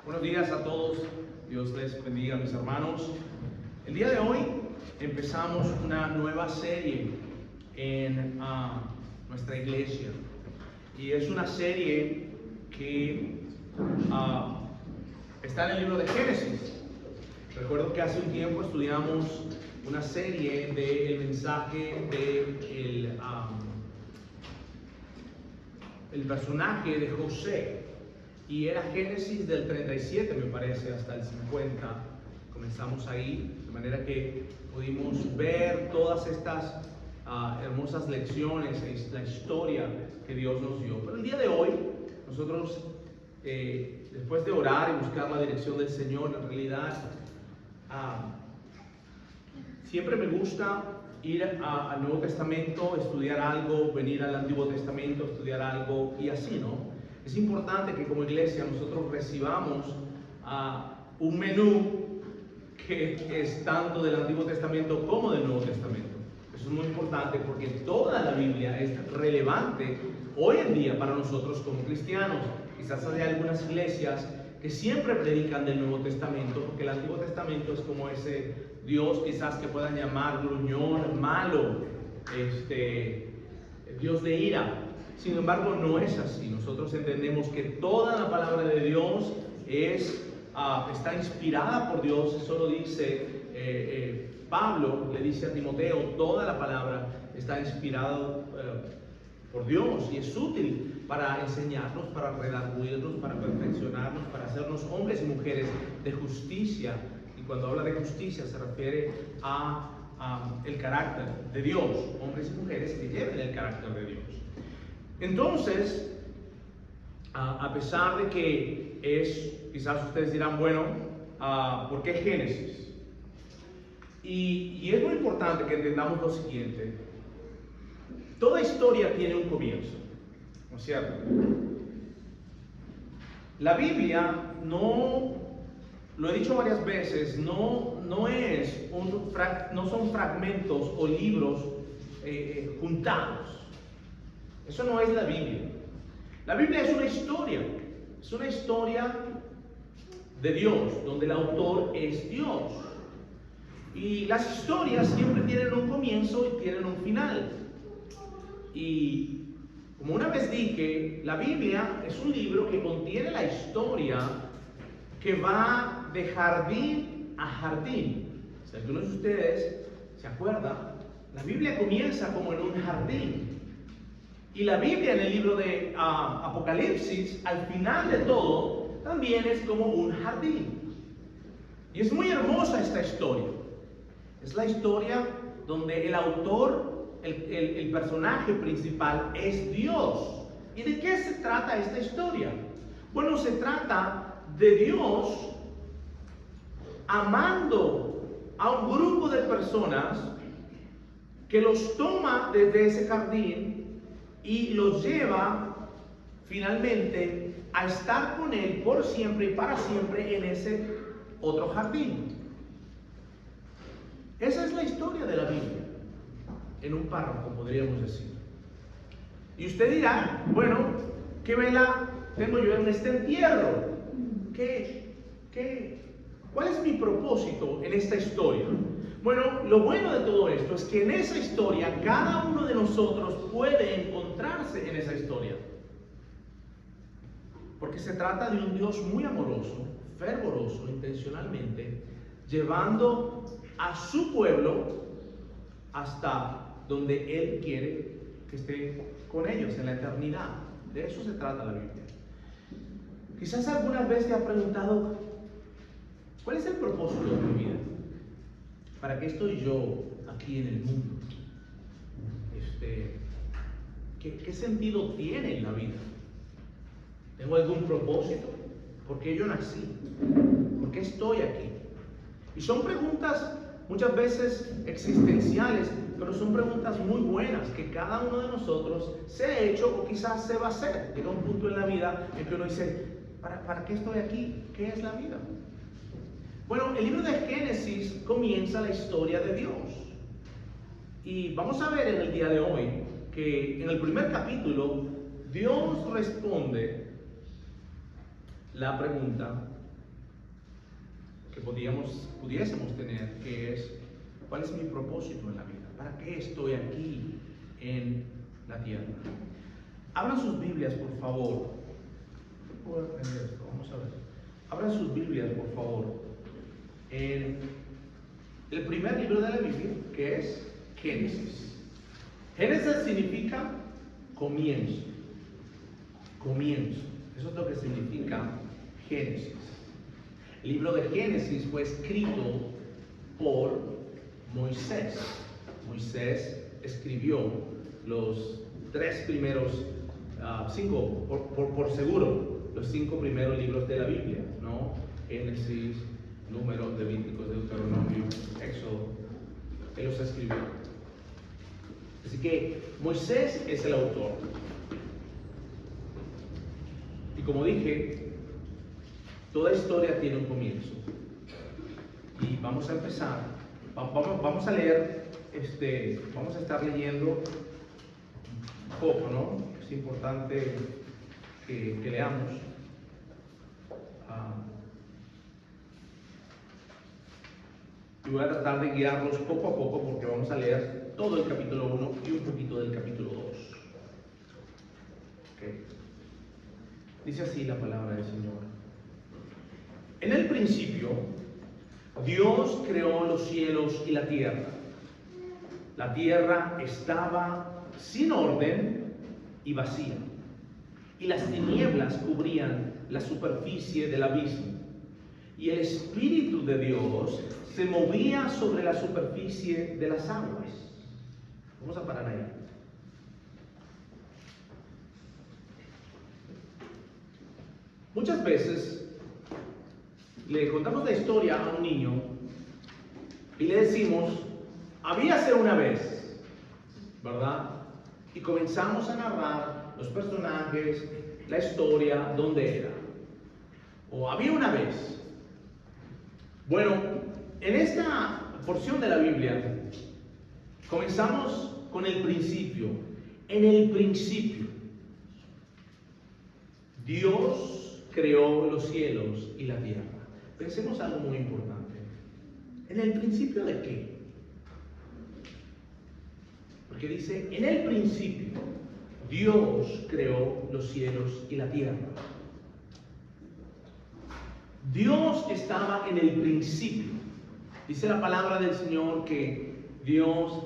Buenos días a todos, Dios les bendiga, mis hermanos. El día de hoy empezamos una nueva serie en nuestra iglesia y es una serie que está en el libro de Génesis. Recuerdo que hace un tiempo estudiamos una serie del mensaje de el personaje de José. Y era Génesis del 37, me parece, hasta el 50. Comenzamos ahí, de manera que pudimos ver todas estas hermosas lecciones, la historia que Dios nos dio. Pero el día de hoy, nosotros, después de orar y buscar la dirección del Señor, en realidad, siempre me gusta ir al Nuevo Testamento, estudiar algo, venir al Antiguo Testamento, estudiar algo y así, ¿no? Es importante que como iglesia nosotros recibamos un menú que es tanto del Antiguo Testamento como del Nuevo Testamento. Eso es muy importante porque toda la Biblia es relevante hoy en día para nosotros como cristianos. Quizás hay algunas iglesias que siempre predican del Nuevo Testamento porque el Antiguo Testamento es como ese Dios quizás que puedan llamar gruñón, malo, Dios de ira. Sin embargo, no es así. Nosotros entendemos que toda la palabra de Dios está inspirada por Dios. Eso lo dice Pablo, le dice a Timoteo, toda la palabra está inspirada por Dios y es útil para enseñarnos, para redarguirnos, para perfeccionarnos, para hacernos hombres y mujeres de justicia. Y cuando habla de justicia se refiere a el carácter de Dios, hombres y mujeres que lleven el carácter de Dios. Entonces, a pesar de que quizás ustedes dirán, bueno, ¿por qué Génesis? Y es muy importante que entendamos lo siguiente. Toda historia tiene un comienzo, ¿no es cierto? La Biblia no, lo he dicho varias veces, no son fragmentos o libros juntados. Eso no es la Biblia. La Biblia es una historia de Dios, donde el autor es Dios. Y las historias siempre tienen un comienzo y tienen un final. Y como una vez dije, la Biblia es un libro que contiene la historia que va de jardín a jardín. Si algunos de ustedes se acuerdan, la Biblia comienza como en un jardín. Y la Biblia en el libro de Apocalipsis, al final de todo, también es como un jardín. Y es muy hermosa esta historia. Es la historia donde el autor, el personaje principal es Dios. ¿Y de qué se trata esta historia? Bueno, se trata de Dios amando a un grupo de personas que los toma desde ese jardín y los lleva finalmente a estar con Él por siempre y para siempre en ese otro jardín. Esa es la historia de la Biblia, en un párrafo podríamos decir. Y usted dirá, bueno, ¿qué vela tengo yo en este entierro? ¿Cuál es mi propósito en esta historia? Bueno, lo bueno de todo esto es que en esa historia cada uno de nosotros puede encontrarse en esa historia. Porque se trata de un Dios muy amoroso, fervoroso, intencionalmente, llevando a su pueblo hasta donde Él quiere que esté con ellos en la eternidad. De eso se trata la Biblia. Quizás alguna vez te ha preguntado, ¿cuál es el propósito de mi vida? ¿Para qué estoy yo aquí en el mundo? ¿Qué sentido tiene la vida? ¿Tengo algún propósito? ¿Por qué yo nací? ¿Por qué estoy aquí? Y son preguntas muchas veces existenciales, pero son preguntas muy buenas que cada uno de nosotros se ha hecho o quizás se va a hacer. Llega un punto en la vida en que uno dice, ¿para qué estoy aquí? ¿Qué es la vida? Bueno, el libro de Génesis comienza la historia de Dios. Y vamos a ver en el día de hoy que en el primer capítulo Dios responde la pregunta, que pudiésemos tener, que es: ¿cuál es mi propósito en la vida? ¿Para qué estoy aquí en la tierra? Abran sus Biblias, por favor. ¿Cómo puedo aprender esto? Vamos a ver. Abran sus Biblias, por favor, en el primer libro de la Biblia, que es Génesis. Génesis significa comienzo. Comienzo. Eso es lo que significa Génesis. El libro de Génesis fue escrito por Moisés. Moisés escribió los tres primeros, cinco, por seguro, los 5 primeros libros de la Biblia, ¿no? Génesis, Números, Levíticos, Deuteronomio, Éxodo. Él los escribió. Así que Moisés es el autor. Y como dije, toda historia tiene un comienzo. Y vamos a empezar. Vamos a leer, vamos a estar leyendo un poco, ¿no? Es importante que leamos. Y voy a tratar de guiarlos poco a poco porque vamos a leer todo el capítulo 1 y un poquito del capítulo 2. Okay. Dice así la palabra del Señor. En el principio, Dios creó los cielos y la tierra. La tierra estaba sin orden y vacía, y las tinieblas cubrían la superficie del abismo, y el Espíritu de Dios se movía sobre la superficie de las aguas. Vamos a parar ahí. Muchas veces le contamos la historia a un niño y le decimos: habíase una vez, ¿verdad? Y comenzamos a narrar los personajes, la historia, dónde era. O había una vez. Bueno, en esta porción de la Biblia comenzamos con el principio. En el principio, Dios creó los cielos y la tierra. Pensemos algo muy importante. ¿En el principio de qué? Porque dice: en el principio Dios creó los cielos y la tierra. Dios estaba en el principio. Dice la palabra del Señor que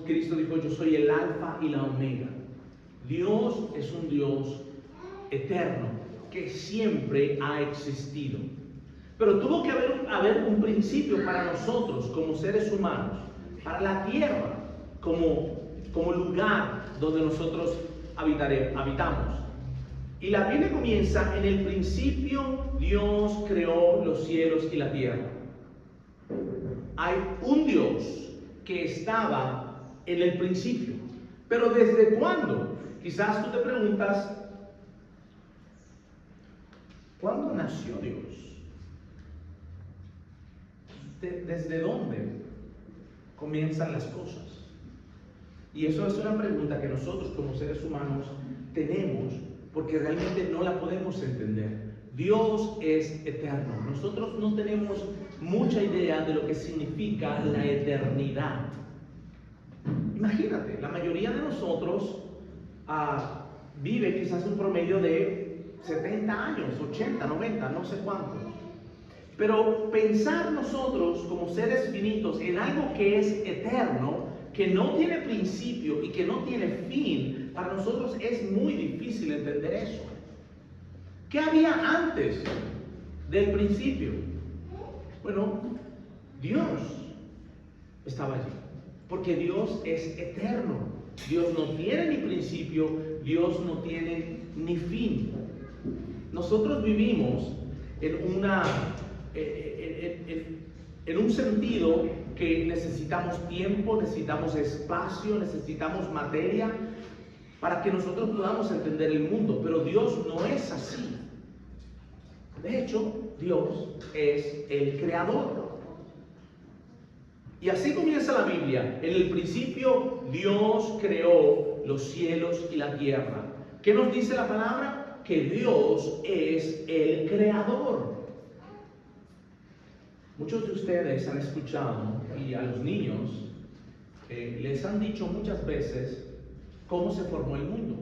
Cristo dijo: yo soy el alfa y la omega. Dios es un Dios eterno que siempre ha existido. Pero tuvo que haber un principio para nosotros como seres humanos, para la tierra como lugar donde nosotros habitamos. Y la Biblia comienza: en el principio Dios creó los cielos y la tierra. Hay un Dios que estaba en el principio. Pero ¿desde cuándo? Quizás tú te preguntas: ¿cuándo nació Dios? ¿Desde dónde comienzan las cosas? Y eso es una pregunta que nosotros como seres humanos tenemos, porque realmente no la podemos entender. Dios es eterno. Nosotros no tenemos mucha idea de lo que significa la eternidad. Imagínate, la mayoría de nosotros vive quizás un promedio de 70 años, 80, 90, no sé cuántos. Pero pensar nosotros como seres finitos en algo que es eterno, que no tiene principio y que no tiene fin, para nosotros es muy difícil entender eso. ¿Qué había antes del principio? Bueno, Dios estaba allí, porque Dios es eterno. Dios no tiene ni principio, Dios no tiene ni fin. Nosotros vivimos en un sentido que necesitamos tiempo, necesitamos espacio, necesitamos materia para que nosotros podamos entender el mundo, pero Dios no es así. De hecho, Dios es el creador. Y así comienza la Biblia. En el principio Dios creó los cielos y la tierra. ¿Qué nos dice la palabra? Que Dios es el creador. Muchos de ustedes han escuchado y a los niños les han dicho muchas veces cómo se formó el mundo.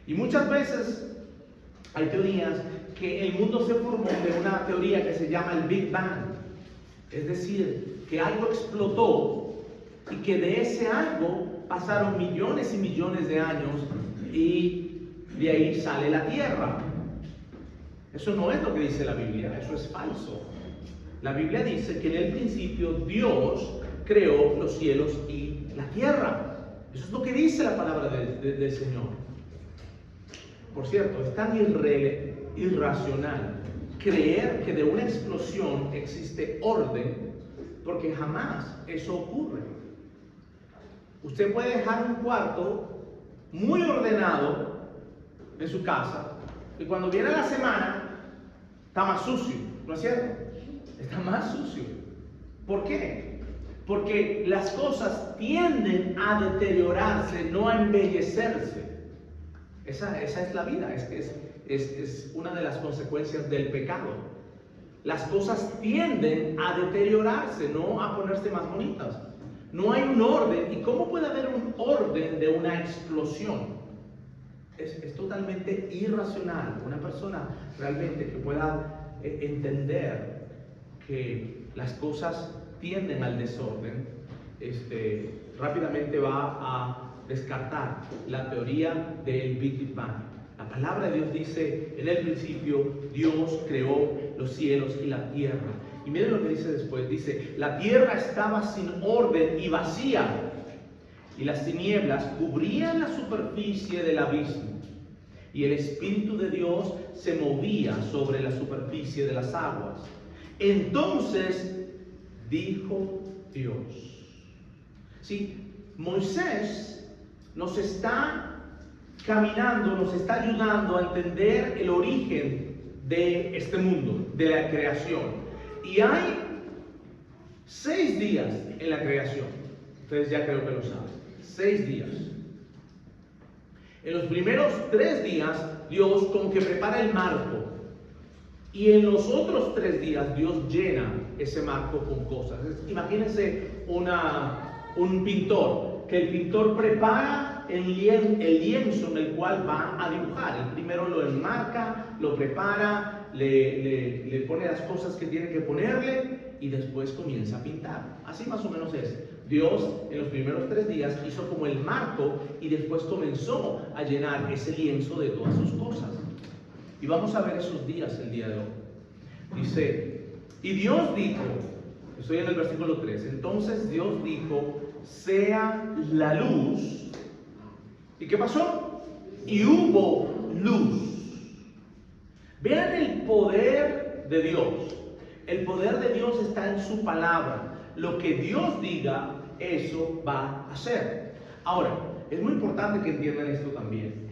Y muchas veces hay teorías que el mundo se formó de una teoría que se llama el Big Bang. Es decir, que algo explotó y que de ese algo pasaron millones y millones de años y de ahí sale la Tierra. Eso no es lo que dice la Biblia, eso es falso. La Biblia dice que en el principio Dios creó los cielos y la tierra. Eso es lo que dice la palabra del Señor. Por cierto, es tan irracional creer que de una explosión existe orden, porque jamás eso ocurre. Usted puede dejar un cuarto muy ordenado en su casa y cuando viene la semana está más sucio, ¿no es cierto? Está más sucio. ¿Por qué? Porque las cosas tienden a deteriorarse, no a embellecerse. Esa es la vida, es una de las consecuencias del pecado. Las cosas tienden a deteriorarse, no a ponerse más bonitas. No hay un orden. ¿Y cómo puede haber un orden de una explosión? Es totalmente irracional. Una persona realmente que pueda entender que las cosas tienden al desorden, rápidamente va a descartar la teoría del Big Bang. La palabra de Dios dice, en el principio Dios creó los cielos y la tierra. Y miren lo que dice después, dice, la tierra estaba sin orden y vacía, y las tinieblas cubrían la superficie del abismo, y el Espíritu de Dios se movía sobre la superficie de las aguas. Entonces dijo Dios. Sí, Moisés nos está caminando, nos está ayudando a entender el origen de este mundo, de la creación. Y hay 6 días en la creación. Ustedes ya creo que lo saben. 6 días. En los primeros 3 días, Dios como que prepara el marco. Y en los otros 3 días, Dios llena ese marco con cosas. Imagínense un pintor, que el pintor prepara el lienzo en el cual va a dibujar. El primero lo enmarca, lo prepara, le pone las cosas que tiene que ponerle y después comienza a pintar. Así más o menos es. Dios en los primeros 3 días hizo como el marco y después comenzó a llenar ese lienzo de todas sus cosas. Y vamos a ver esos días el día de hoy. Dice, y Dios dijo, estoy en el versículo 3, entonces Dios dijo, sea la luz. ¿Y qué pasó? Y hubo luz. Vean el poder de Dios. El poder de Dios está en su palabra. Lo que Dios diga, eso va a hacer. Ahora, es muy importante que entiendan esto también.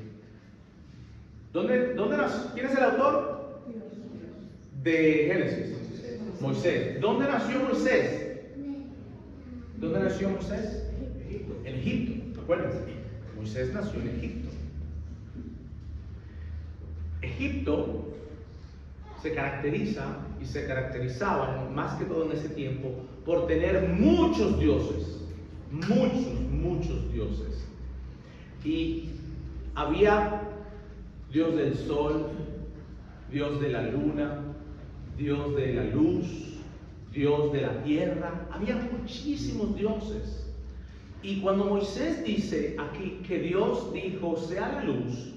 ¿Quién es el autor? De Génesis. Moisés. ¿Dónde nació Moisés? ¿Dónde nació Moisés? En Egipto. Acuérdense. Moisés nació en Egipto. Egipto se caracteriza y se caracterizaba más que todo en ese tiempo por tener muchos dioses. Muchos dioses. Y había Dios del sol, Dios de la luna, Dios de la luz, Dios de la tierra. Había muchísimos dioses. Y cuando Moisés dice aquí que Dios dijo sea la luz,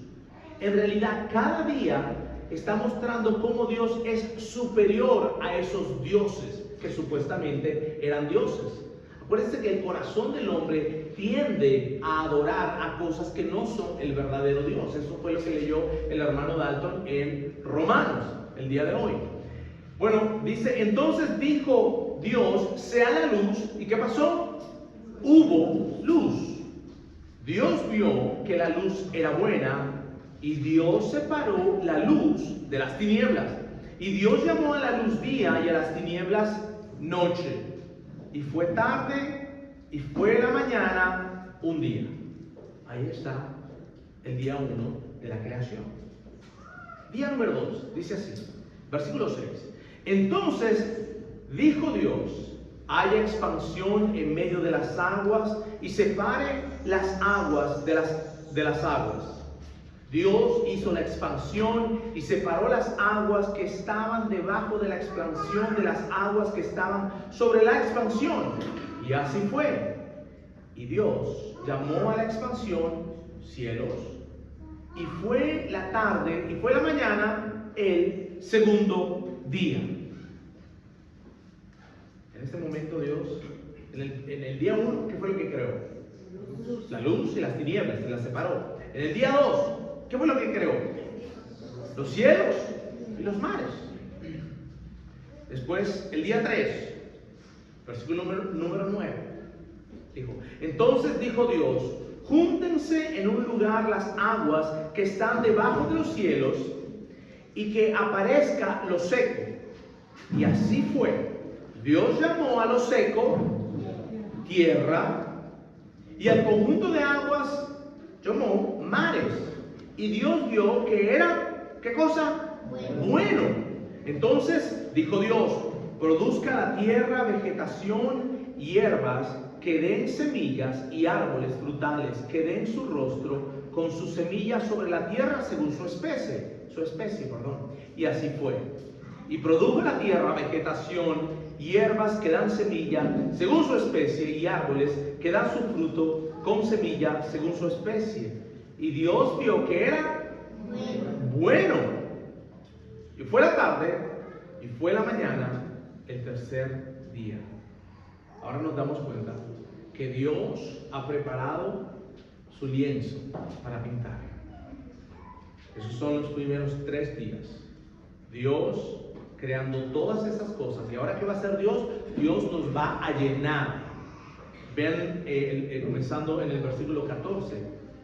en realidad cada día está mostrando cómo Dios es superior a esos dioses que supuestamente eran dioses. Acuérdense que el corazón del hombre tiende a adorar a cosas que no son el verdadero Dios. Eso fue lo que leyó el hermano Dalton en Romanos el día de hoy. Bueno, dice, entonces dijo Dios, sea la luz. ¿Y qué pasó? Hubo luz. Dios vio que la luz era buena y Dios separó la luz de las tinieblas. Y Dios llamó a la luz día y a las tinieblas noche. Y fue tarde y fue la mañana un día. Ahí está el día 1 de la creación. Día número 2, dice así, versículo 6. Entonces dijo Dios, haya expansión en medio de las aguas y separe las aguas de las aguas. Dios hizo la expansión y separó las aguas que estaban debajo de la expansión de las aguas que estaban sobre la expansión. Y así fue. Y Dios llamó a la expansión cielos. Y fue la tarde y fue la mañana el segundo día. En este momento Dios, en el día 1, ¿qué fue lo que creó? La luz y las tinieblas, se las separó. En el día 2, ¿qué fue lo que creó? Los cielos y los mares. Después, el día 3, versículo número 9, dijo, entonces dijo Dios, júntense en un lugar las aguas que están debajo de los cielos y que aparezca lo seco. Y así fue. Dios llamó a lo seco tierra y al conjunto de aguas llamó mares. Y Dios vio que era, ¿qué cosa? Bueno. Entonces dijo Dios, produzca la tierra vegetación, hierbas que den semillas y árboles frutales que den su rostro con sus semillas sobre la tierra según su especie. Y así fue. Y produjo la tierra vegetación, hierbas que dan semilla según su especie y árboles que dan su fruto con semilla según su especie. Y Dios vio que era bueno. Y fue la tarde y fue la mañana el tercer día. Ahora nos damos cuenta que Dios ha preparado su lienzo para pintar. Esos son los primeros 3 días. Dios creando todas esas cosas. Y ahora, ¿qué va a hacer Dios? Dios nos va a llenar. Vean, comenzando en el versículo 14,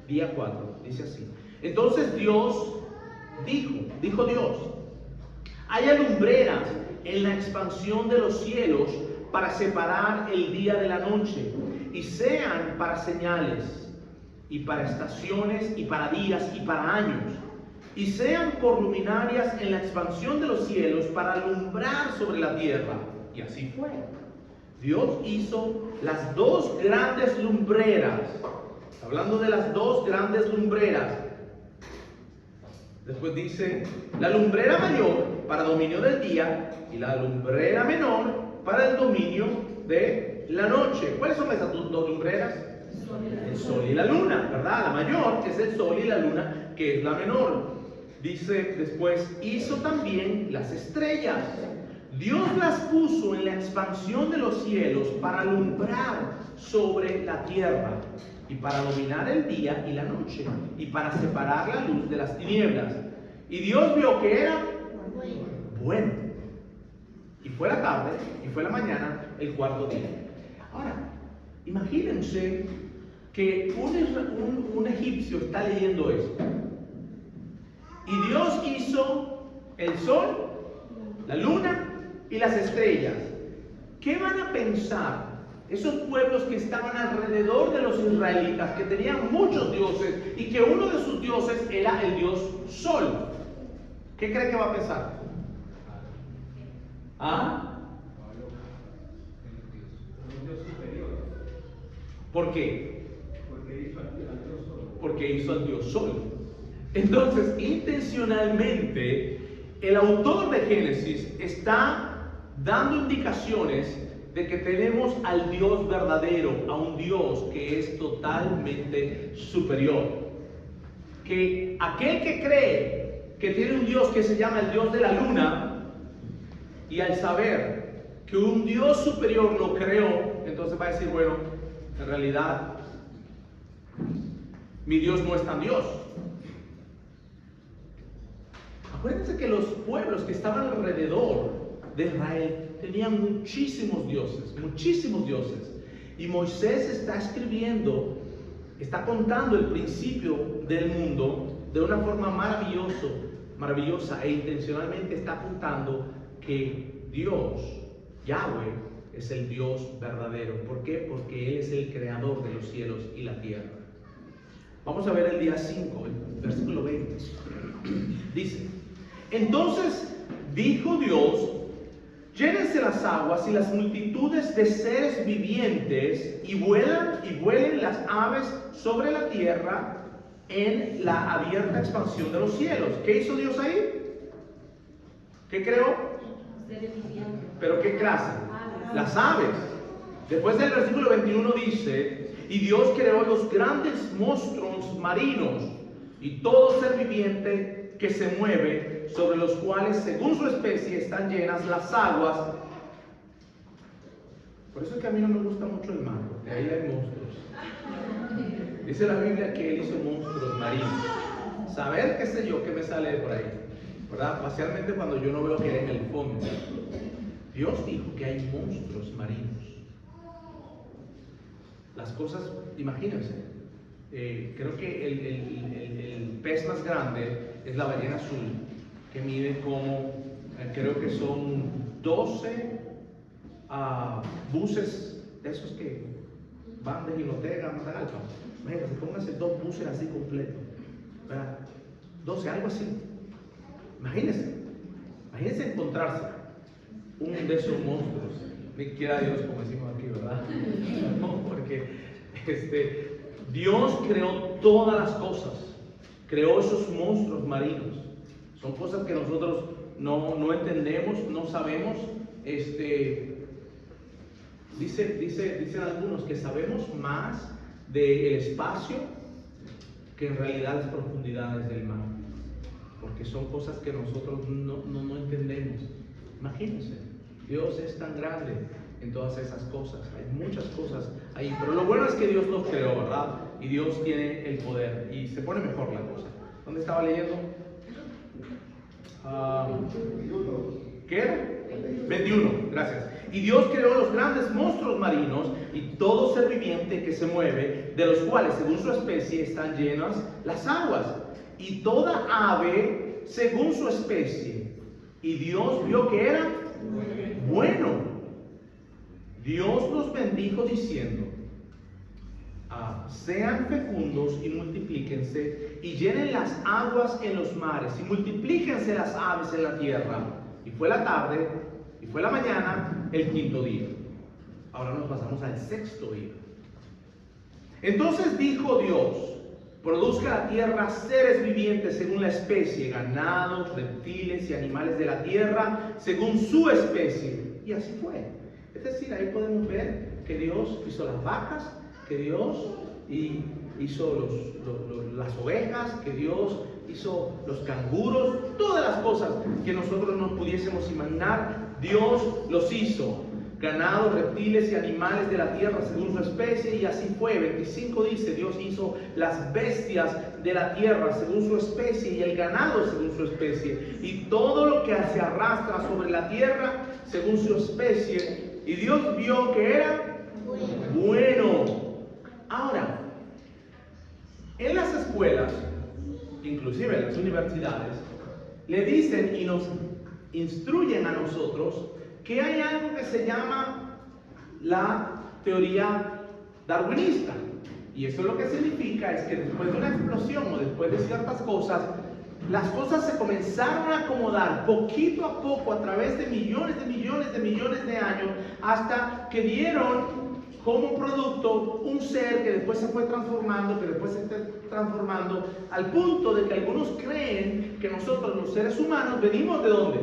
día 4, dice así. Entonces Dios dijo Dios, haya lumbreras en la expansión de los cielos para separar el día de la noche, y sean para señales, y para estaciones, y para días, y para años, y sean por luminarias en la expansión de los cielos para alumbrar sobre la tierra. Y así fue. Dios hizo las 2 grandes lumbreras. Hablando de las 2 grandes lumbreras. Después dice, la lumbrera mayor para dominio del día y la lumbrera menor para el dominio de la noche. ¿Cuáles son esas 2 lumbreras? El sol y la luna, ¿verdad? La mayor es el sol y la luna, que es la menor. Dice después, hizo también las estrellas. Dios las puso en la expansión de los cielos para alumbrar sobre la tierra y para dominar el día y la noche y para separar la luz de las tinieblas. Y Dios vio que era bueno. Y fue la tarde y fue la mañana el 4.º día. Ahora, imagínense que un egipcio está leyendo esto. Y Dios hizo el sol, la luna y las estrellas. ¿Qué van a pensar esos pueblos que estaban alrededor de los israelitas, que tenían muchos dioses y que uno de sus dioses era el dios Sol? ¿Qué cree que va a pensar? ¿Ah? ¿Por qué? Porque hizo al dios Sol. Entonces, intencionalmente, el autor de Génesis está dando indicaciones de que tenemos al Dios verdadero, a un Dios que es totalmente superior. Que aquel que cree que tiene un Dios que se llama el Dios de la luna, y al saber que un Dios superior lo creó, entonces va a decir, bueno, en realidad mi Dios no es tan Dios. Acuérdense que los pueblos que estaban alrededor de Israel tenían muchísimos dioses, muchísimos dioses. Y Moisés está escribiendo, está contando el principio del mundo de una forma maravillosa e intencionalmente está apuntando que Dios, Yahweh, es el Dios verdadero. ¿Por qué? Porque Él es el creador de los cielos y la tierra. Vamos a ver el día 5, el versículo 20. Dice, entonces dijo Dios, llénense las aguas y las multitudes de seres vivientes, y vuelen las aves sobre la tierra en la abierta expansión de los cielos. ¿Qué hizo Dios ahí? ¿Qué creó? ¿Pero qué clase? Las aves. Después del versículo 21 dice: y Dios creó los grandes monstruos marinos y todo ser viviente que se mueve, sobre los cuales según su especie están llenas las aguas. Por eso es que a mí no me gusta mucho el mar, porque ahí hay monstruos. Dice la Biblia que Él hizo monstruos marinos. Saber, qué sé yo, qué me sale de por ahí, ¿verdad? Especialmente cuando yo no veo que hay en el fondo. Dios dijo que hay monstruos marinos. Las cosas, imagínense, creo que el pez más grande es la ballena azul, que mide como, creo que son 12 buses de esos que van de Jinotega a Matagalpa. Imagínense, pónganse 2 buses así completos, ¿verdad? 12, algo así. Imagínense encontrarse un de esos monstruos. Ni quiera Dios, como decimos aquí, ¿verdad? No, porque Dios creó todas las cosas, creó esos monstruos marinos. Son cosas que nosotros no entendemos, no sabemos. Dicen algunos que sabemos más del espacio que en realidad las profundidades del mar, porque son cosas que nosotros no entendemos. Imagínense, Dios es tan grande en todas esas cosas. Hay muchas cosas ahí, pero lo bueno es que Dios los creó, ¿verdad? Y Dios tiene el poder y se pone mejor la cosa. ¿Dónde estaba leyendo? ¿Qué era? 21, gracias. Y Dios creó los grandes monstruos marinos y todo ser viviente que se mueve, de los cuales según su especie están llenas las aguas, y toda ave según su especie. Y Dios vio que era bueno. Dios los bendijo diciendo: sean fecundos y multiplíquense, y llenen las aguas en los mares, y multiplíquense las aves en la tierra. Y fue la tarde, y fue la mañana, el 5.º día. Ahora nos pasamos al 6.º día. Entonces dijo Dios: produzca la tierra seres vivientes según la especie, ganados, reptiles y animales de la tierra según su especie. Y así fue. Es decir, ahí podemos ver que Dios hizo las vacas, que Dios hizo las ovejas, que Dios hizo los canguros, todas las cosas que nosotros no pudiésemos imaginar, Dios los hizo. Ganados, reptiles y animales de la tierra según su especie, y así fue. 25 dice: Dios hizo las bestias de la tierra según su especie, y el ganado según su especie, y todo lo que se arrastra sobre la tierra según su especie. Y Dios vio que era bueno. Ahora, en las escuelas, inclusive en las universidades, le dicen y nos instruyen a nosotros que hay algo que se llama la teoría darwinista. Y eso lo que significa es que después de una explosión o después de ciertas cosas, las cosas se comenzaron a acomodar poquito a poco a través de millones de años, hasta que dieron como producto un ser que después se fue transformando, al punto de que algunos creen que nosotros los seres humanos venimos ¿de dónde?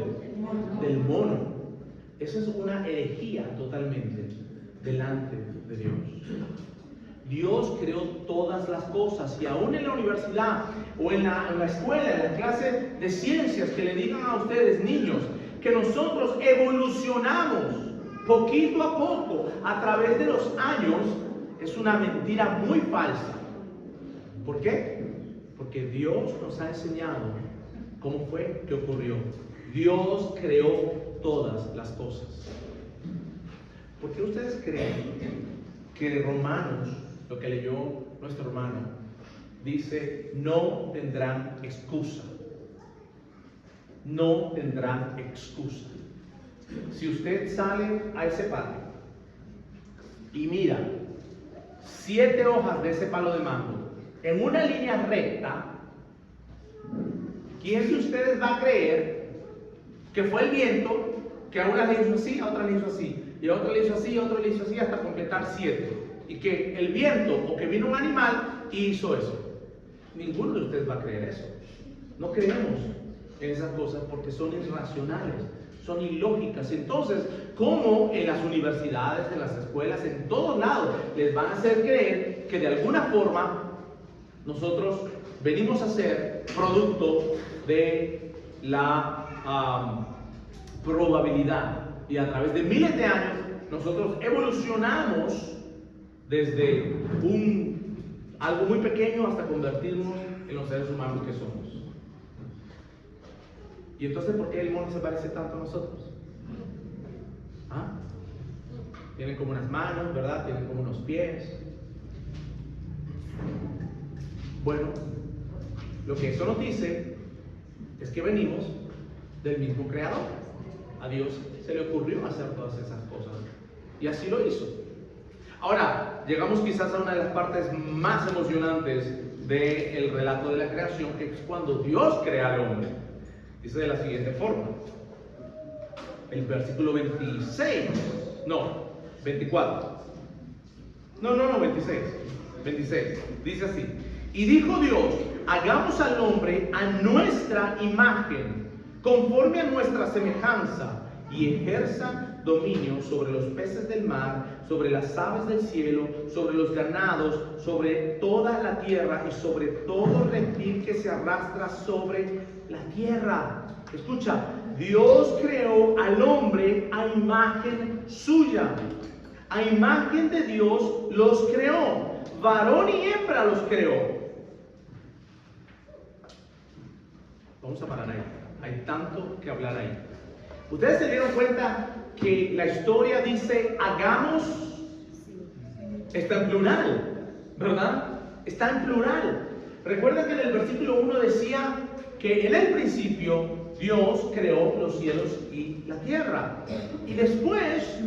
Del mono. Eso es una herejía totalmente delante de Dios. Dios creó todas las cosas, y aún en la universidad o en la escuela, en la clase de ciencias, que le digan a ustedes, niños, que nosotros evolucionamos poquito a poco a través de los años, es una mentira muy falsa. ¿Por qué? Porque Dios nos ha enseñado cómo fue que ocurrió. Dios creó todas las cosas. ¿Por qué ustedes creen que Romanos, lo que leyó nuestro hermano, dice: no tendrán excusa? No tendrán excusa. Si usted sale a ese patio y mira 7 hojas de ese palo de mango en una línea recta, ¿quién de ustedes va a creer que fue el viento que a una le hizo así, a otra le hizo así, y a otra le hizo así, a otra le hizo así, hasta completar 7. Y que el viento, o que vino un animal y hizo eso. Ninguno de ustedes va a creer eso. No creemos en esas cosas porque son irracionales, son ilógicas. Entonces, ¿cómo en las universidades, en las escuelas, en todos lados, les van a hacer creer que de alguna forma nosotros venimos a ser producto de la probabilidad? Y a través de miles de años, nosotros evolucionamos desde algo muy pequeño hasta convertirnos en los seres humanos que somos. ¿Y entonces por qué el mono se parece tanto a nosotros? ¿Ah? Tienen como unas manos, ¿verdad? Tienen como unos pies. Bueno, lo que eso nos dice es que venimos del mismo creador. A Dios se le ocurrió hacer todas esas cosas y así lo hizo. Ahora, llegamos quizás a una de las partes más emocionantes del relato de la creación, que es cuando Dios crea al hombre. Dice de la siguiente forma, el versículo 26, no, 24, no, 26, dice así: y dijo Dios, hagamos al hombre a nuestra imagen, conforme a nuestra semejanza, y ejerza dominio sobre los peces del mar, sobre las aves del cielo, sobre los ganados, sobre toda la tierra y sobre todo reptil que se arrastra sobre la tierra. Escucha, Dios creó al hombre a imagen suya. A imagen de Dios los creó. Varón y hembra los creó. Vamos a parar ahí. Hay tanto que hablar ahí. ¿Ustedes se dieron cuenta que la historia dice hagamos? Está en plural, ¿verdad? Está en plural. Recuerda que en el versículo 1 decía que en el principio Dios creó los cielos y la tierra. Y después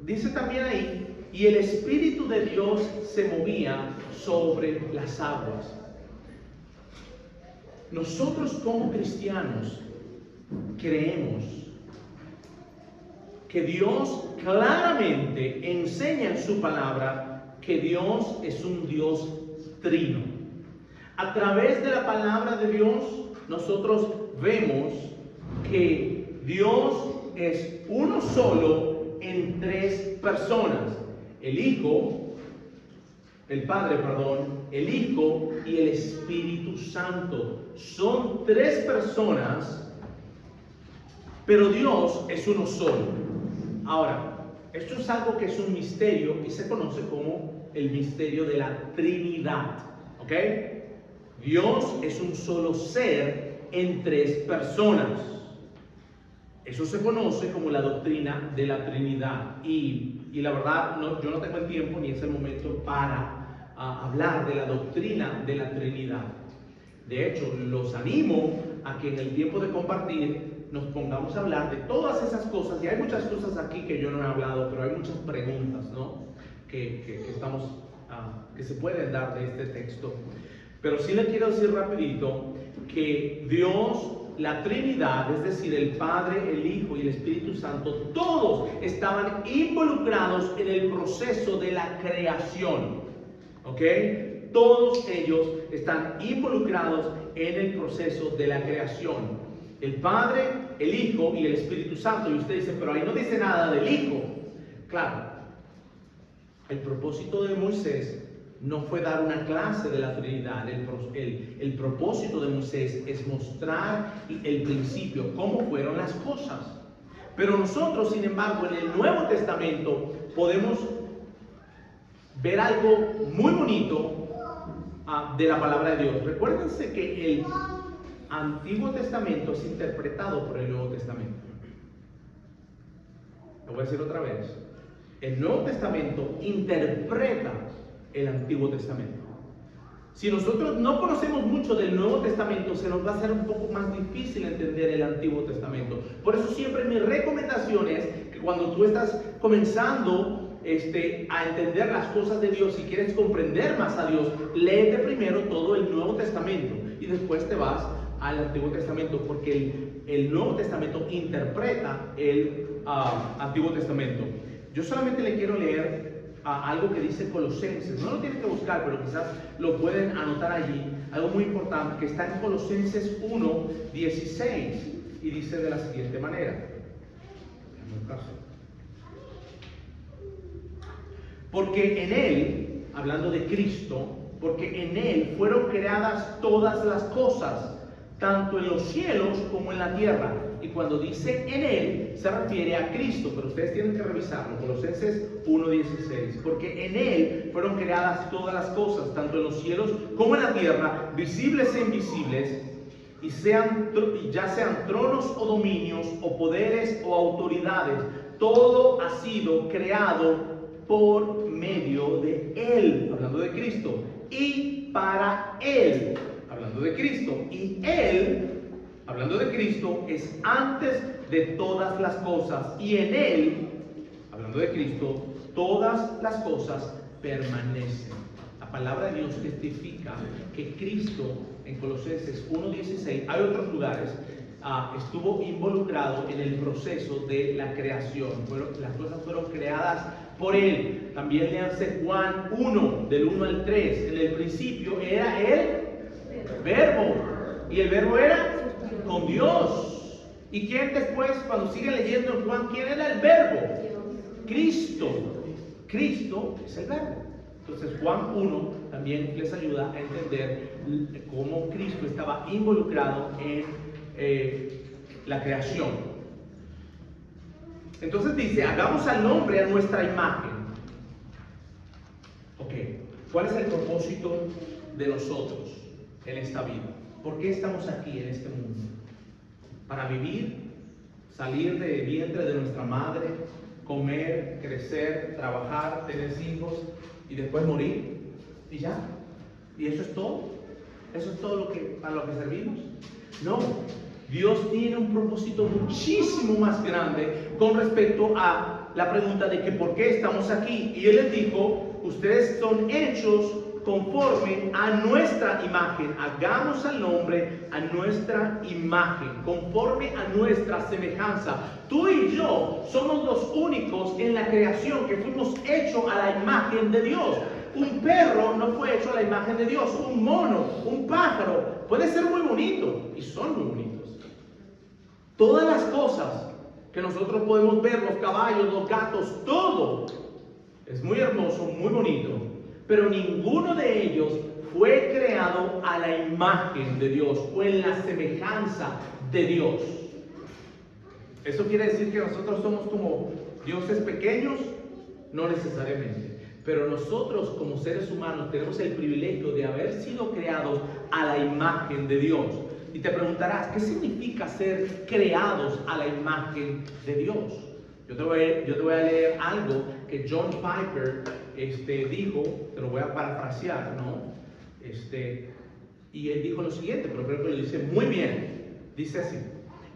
dice también ahí, y el Espíritu de Dios se movía sobre las aguas. Nosotros como cristianos creemos que Dios claramente enseña en su palabra que Dios es un Dios trino. A través de la palabra de Dios, nosotros vemos que Dios es uno solo en 3 personas. El Hijo, el Padre, perdón, el Hijo y el Espíritu Santo. Son 3 personas, pero Dios es uno solo. Ahora, esto es algo que es un misterio y se conoce como el misterio de la Trinidad. ¿Ok? Dios es un solo ser en 3 personas. Eso se conoce como la doctrina de la Trinidad. Y la verdad, yo no tengo el tiempo ni es el momento para hablar de la doctrina de la Trinidad. De hecho, los animo a que en el tiempo de compartir nos pongamos a hablar de todas esas cosas. Y hay muchas cosas aquí que yo no he hablado, pero hay muchas preguntas, ¿no? que se pueden dar de este texto. Pero sí le quiero decir rapidito que Dios, la Trinidad, es decir, el Padre, el Hijo y el Espíritu Santo, todos estaban involucrados en el proceso de la creación. ¿Ok? Todos ellos están involucrados en el proceso de la creación. El Padre, el Hijo y el Espíritu Santo. Y usted dice, pero ahí no dice nada del Hijo. Claro, el propósito de Moisés no fue dar una clase de la Trinidad. El propósito de Moisés es mostrar el principio, cómo fueron las cosas. Pero nosotros, sin embargo, en el Nuevo Testamento podemos ver algo muy bonito de la palabra de Dios. Recuérdense que el Antiguo Testamento es interpretado por el Nuevo Testamento. Lo voy a decir otra vez. El Nuevo Testamento interpreta el Antiguo Testamento. Si nosotros no conocemos mucho del Nuevo Testamento, se nos va a hacer un poco más difícil entender el Antiguo Testamento. Por eso siempre mi recomendación es que cuando tú estás comenzando a entender las cosas de Dios y quieres comprender más a Dios, léete primero todo el Nuevo Testamento y después te vas al Antiguo Testamento, porque el Nuevo Testamento interpreta el Antiguo Testamento. Yo solamente le quiero leer algo que dice Colosenses. No lo tienen que buscar, pero quizás lo pueden anotar allí. Algo muy importante que está en Colosenses 1:16 y dice de la siguiente manera. Porque en Él, hablando de Cristo, porque en Él fueron creadas todas las cosas, tanto en los cielos como en la tierra. Y cuando dice en Él, se refiere a Cristo, pero ustedes tienen que revisarlo. Colosenses 1:16. Porque en Él fueron creadas todas las cosas, tanto en los cielos como en la tierra, visibles e invisibles, y ya sean tronos o dominios, o poderes o autoridades. Todo ha sido creado por medio de Él, hablando de Cristo, y para Él, hablando de Cristo, y Él, hablando de Cristo, es antes de todas las cosas, y en Él, hablando de Cristo, todas las cosas permanecen. La palabra de Dios testifica que Cristo, en Colosenses 1:16, hay otros lugares, estuvo involucrado en el proceso de la creación. Las cosas fueron creadas por Él. También léanse Juan 1, del 1 al 3. En el principio era el Verbo, y el Verbo era con Dios. ¿Y quién después, cuando siguen leyendo en Juan, quién era el Verbo? Cristo. Cristo es el Verbo. Entonces Juan 1 también les ayuda a entender cómo Cristo estaba involucrado en la creación. Entonces dice, hagamos al hombre a nuestra imagen. Ok, ¿cuál es el propósito de nosotros en esta vida? ¿Por qué estamos aquí en este mundo? ¿Para vivir, salir del vientre de nuestra madre, comer, crecer, trabajar, tener hijos y después morir? ¿Y ya? ¿Y eso es todo? ¿Eso es todo para lo que servimos? No. Dios tiene un propósito muchísimo más grande con respecto a la pregunta de que por qué estamos aquí. Y Él les dijo, ustedes son hechos conforme a nuestra imagen. Hagamos al hombre a nuestra imagen, conforme a nuestra semejanza. Tú y yo somos los únicos en la creación que fuimos hechos a la imagen de Dios. Un perro no fue hecho a la imagen de Dios. Un mono, un pájaro, puede ser muy bonito, y son muy bonitos. Todas las cosas que nosotros podemos ver, los caballos, los gatos, todo es muy hermoso, muy bonito, pero ninguno de ellos fue creado a la imagen de Dios o en la semejanza de Dios. ¿Eso quiere decir que nosotros somos como dioses pequeños? No necesariamente. Pero nosotros como seres humanos tenemos el privilegio de haber sido creados a la imagen de Dios. Y te preguntarás, ¿qué significa ser creados a la imagen de Dios? Yo te voy a leer algo que John Piper dijo, te lo voy a parafrasear, ¿no? Y él dijo lo siguiente, pero creo que lo dice muy bien. Dice así: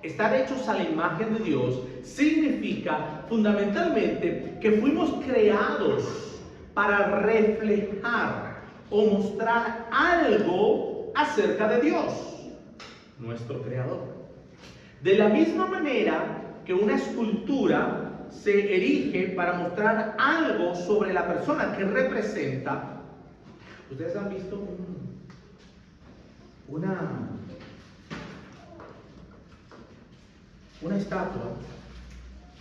estar hechos a la imagen de Dios significa fundamentalmente que fuimos creados para reflejar o mostrar algo acerca de Dios, nuestro Creador. De la misma manera que una escultura se erige para mostrar algo sobre la persona que representa. Ustedes han visto una estatua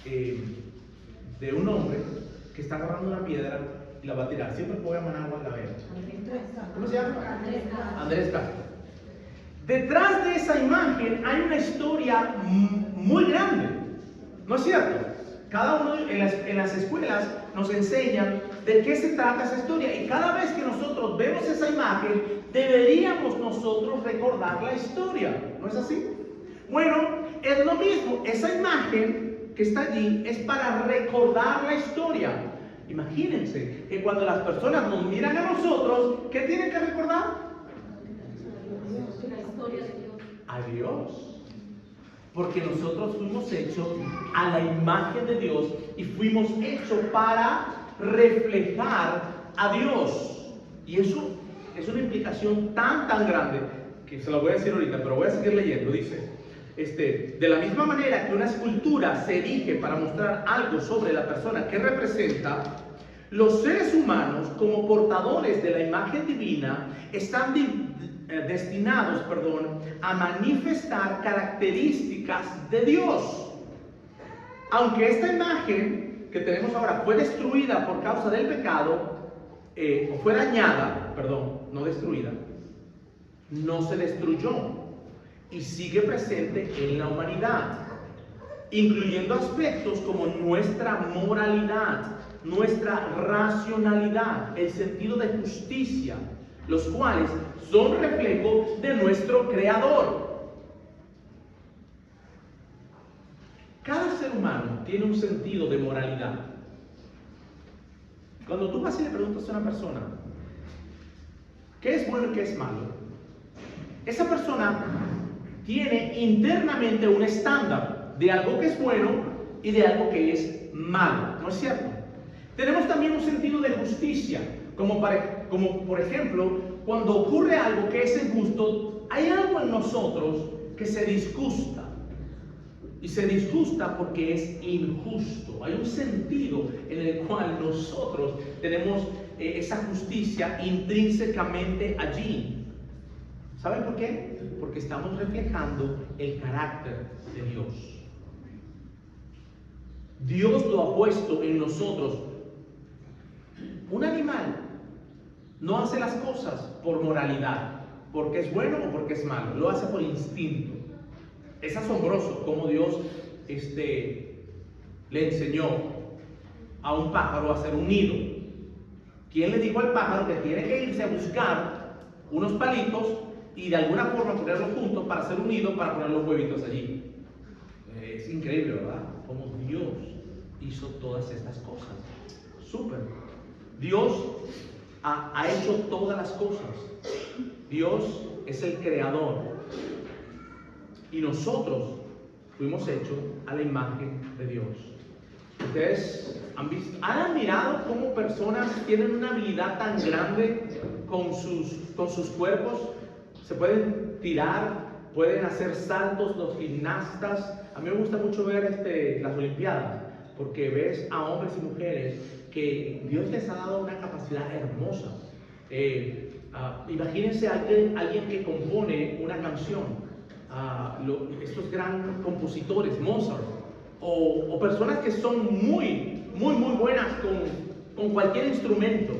de un hombre que está agarrando una piedra y la va a tirar. Siempre voy a Managua a la vez. ¿Cómo se llama? Andrés Castro. Detrás de esa imagen hay una historia muy grande, ¿no es cierto? Cada uno en las escuelas nos enseñan de qué se trata esa historia, y cada vez que nosotros vemos esa imagen deberíamos nosotros recordar la historia, ¿no es así? Bueno, es lo mismo. Esa imagen que está allí es para recordar la historia. Imagínense que cuando las personas nos miran a nosotros, ¿qué tienen que recordar? A Dios. Porque nosotros fuimos hechos a la imagen de Dios y fuimos hechos para reflejar a Dios. Y eso es una implicación tan grande que se lo voy a decir ahorita, pero voy a seguir leyendo. Dice, de la misma manera que una escultura se erige para mostrar algo sobre la persona que representa, los seres humanos, como portadores de la imagen divina, están destinados, a manifestar características de Dios. Aunque esta imagen que tenemos ahora fue destruida por causa del pecado, o fue dañada, no destruida, no se destruyó y sigue presente en la humanidad, incluyendo aspectos como nuestra moralidad, nuestra racionalidad, el sentido de justicia, los cuales son reflejo de nuestro Creador. Cada ser humano tiene un sentido de moralidad. Cuando tú vas y le preguntas a una persona qué es bueno y qué es malo, esa persona tiene internamente un estándar de algo que es bueno y de algo que es malo, ¿no es cierto? Tenemos también un sentido de justicia, como por ejemplo, cuando ocurre algo que es injusto, hay algo en nosotros que se disgusta. Y se disgusta porque es injusto. Hay un sentido en el cual nosotros tenemos esa justicia intrínsecamente allí. ¿Saben por qué? Porque estamos reflejando el carácter de Dios. Dios lo ha puesto en nosotros. Un animal no hace las cosas por moralidad, porque es bueno o porque es malo. Lo hace por instinto. Es asombroso cómo Dios le enseñó a un pájaro a hacer un nido. ¿Quién le dijo al pájaro que tiene que irse a buscar unos palitos y de alguna forma ponerlos juntos para hacer un nido, para poner los huevitos allí? Es increíble, ¿verdad? Cómo Dios hizo todas estas cosas. Súper. Dios ha hecho todas las cosas. Dios es el creador. Y nosotros fuimos hechos a la imagen de Dios. Ustedes han admirado cómo personas tienen una habilidad tan grande con sus cuerpos. Se pueden tirar, pueden hacer saltos, los gimnastas. A mí me gusta mucho ver las Olimpiadas, porque ves a hombres y mujeres que Dios les ha dado una capacidad hermosa. Imagínense alguien que compone una canción. Estos grandes compositores, Mozart, o personas que son muy buenas con cualquier instrumento.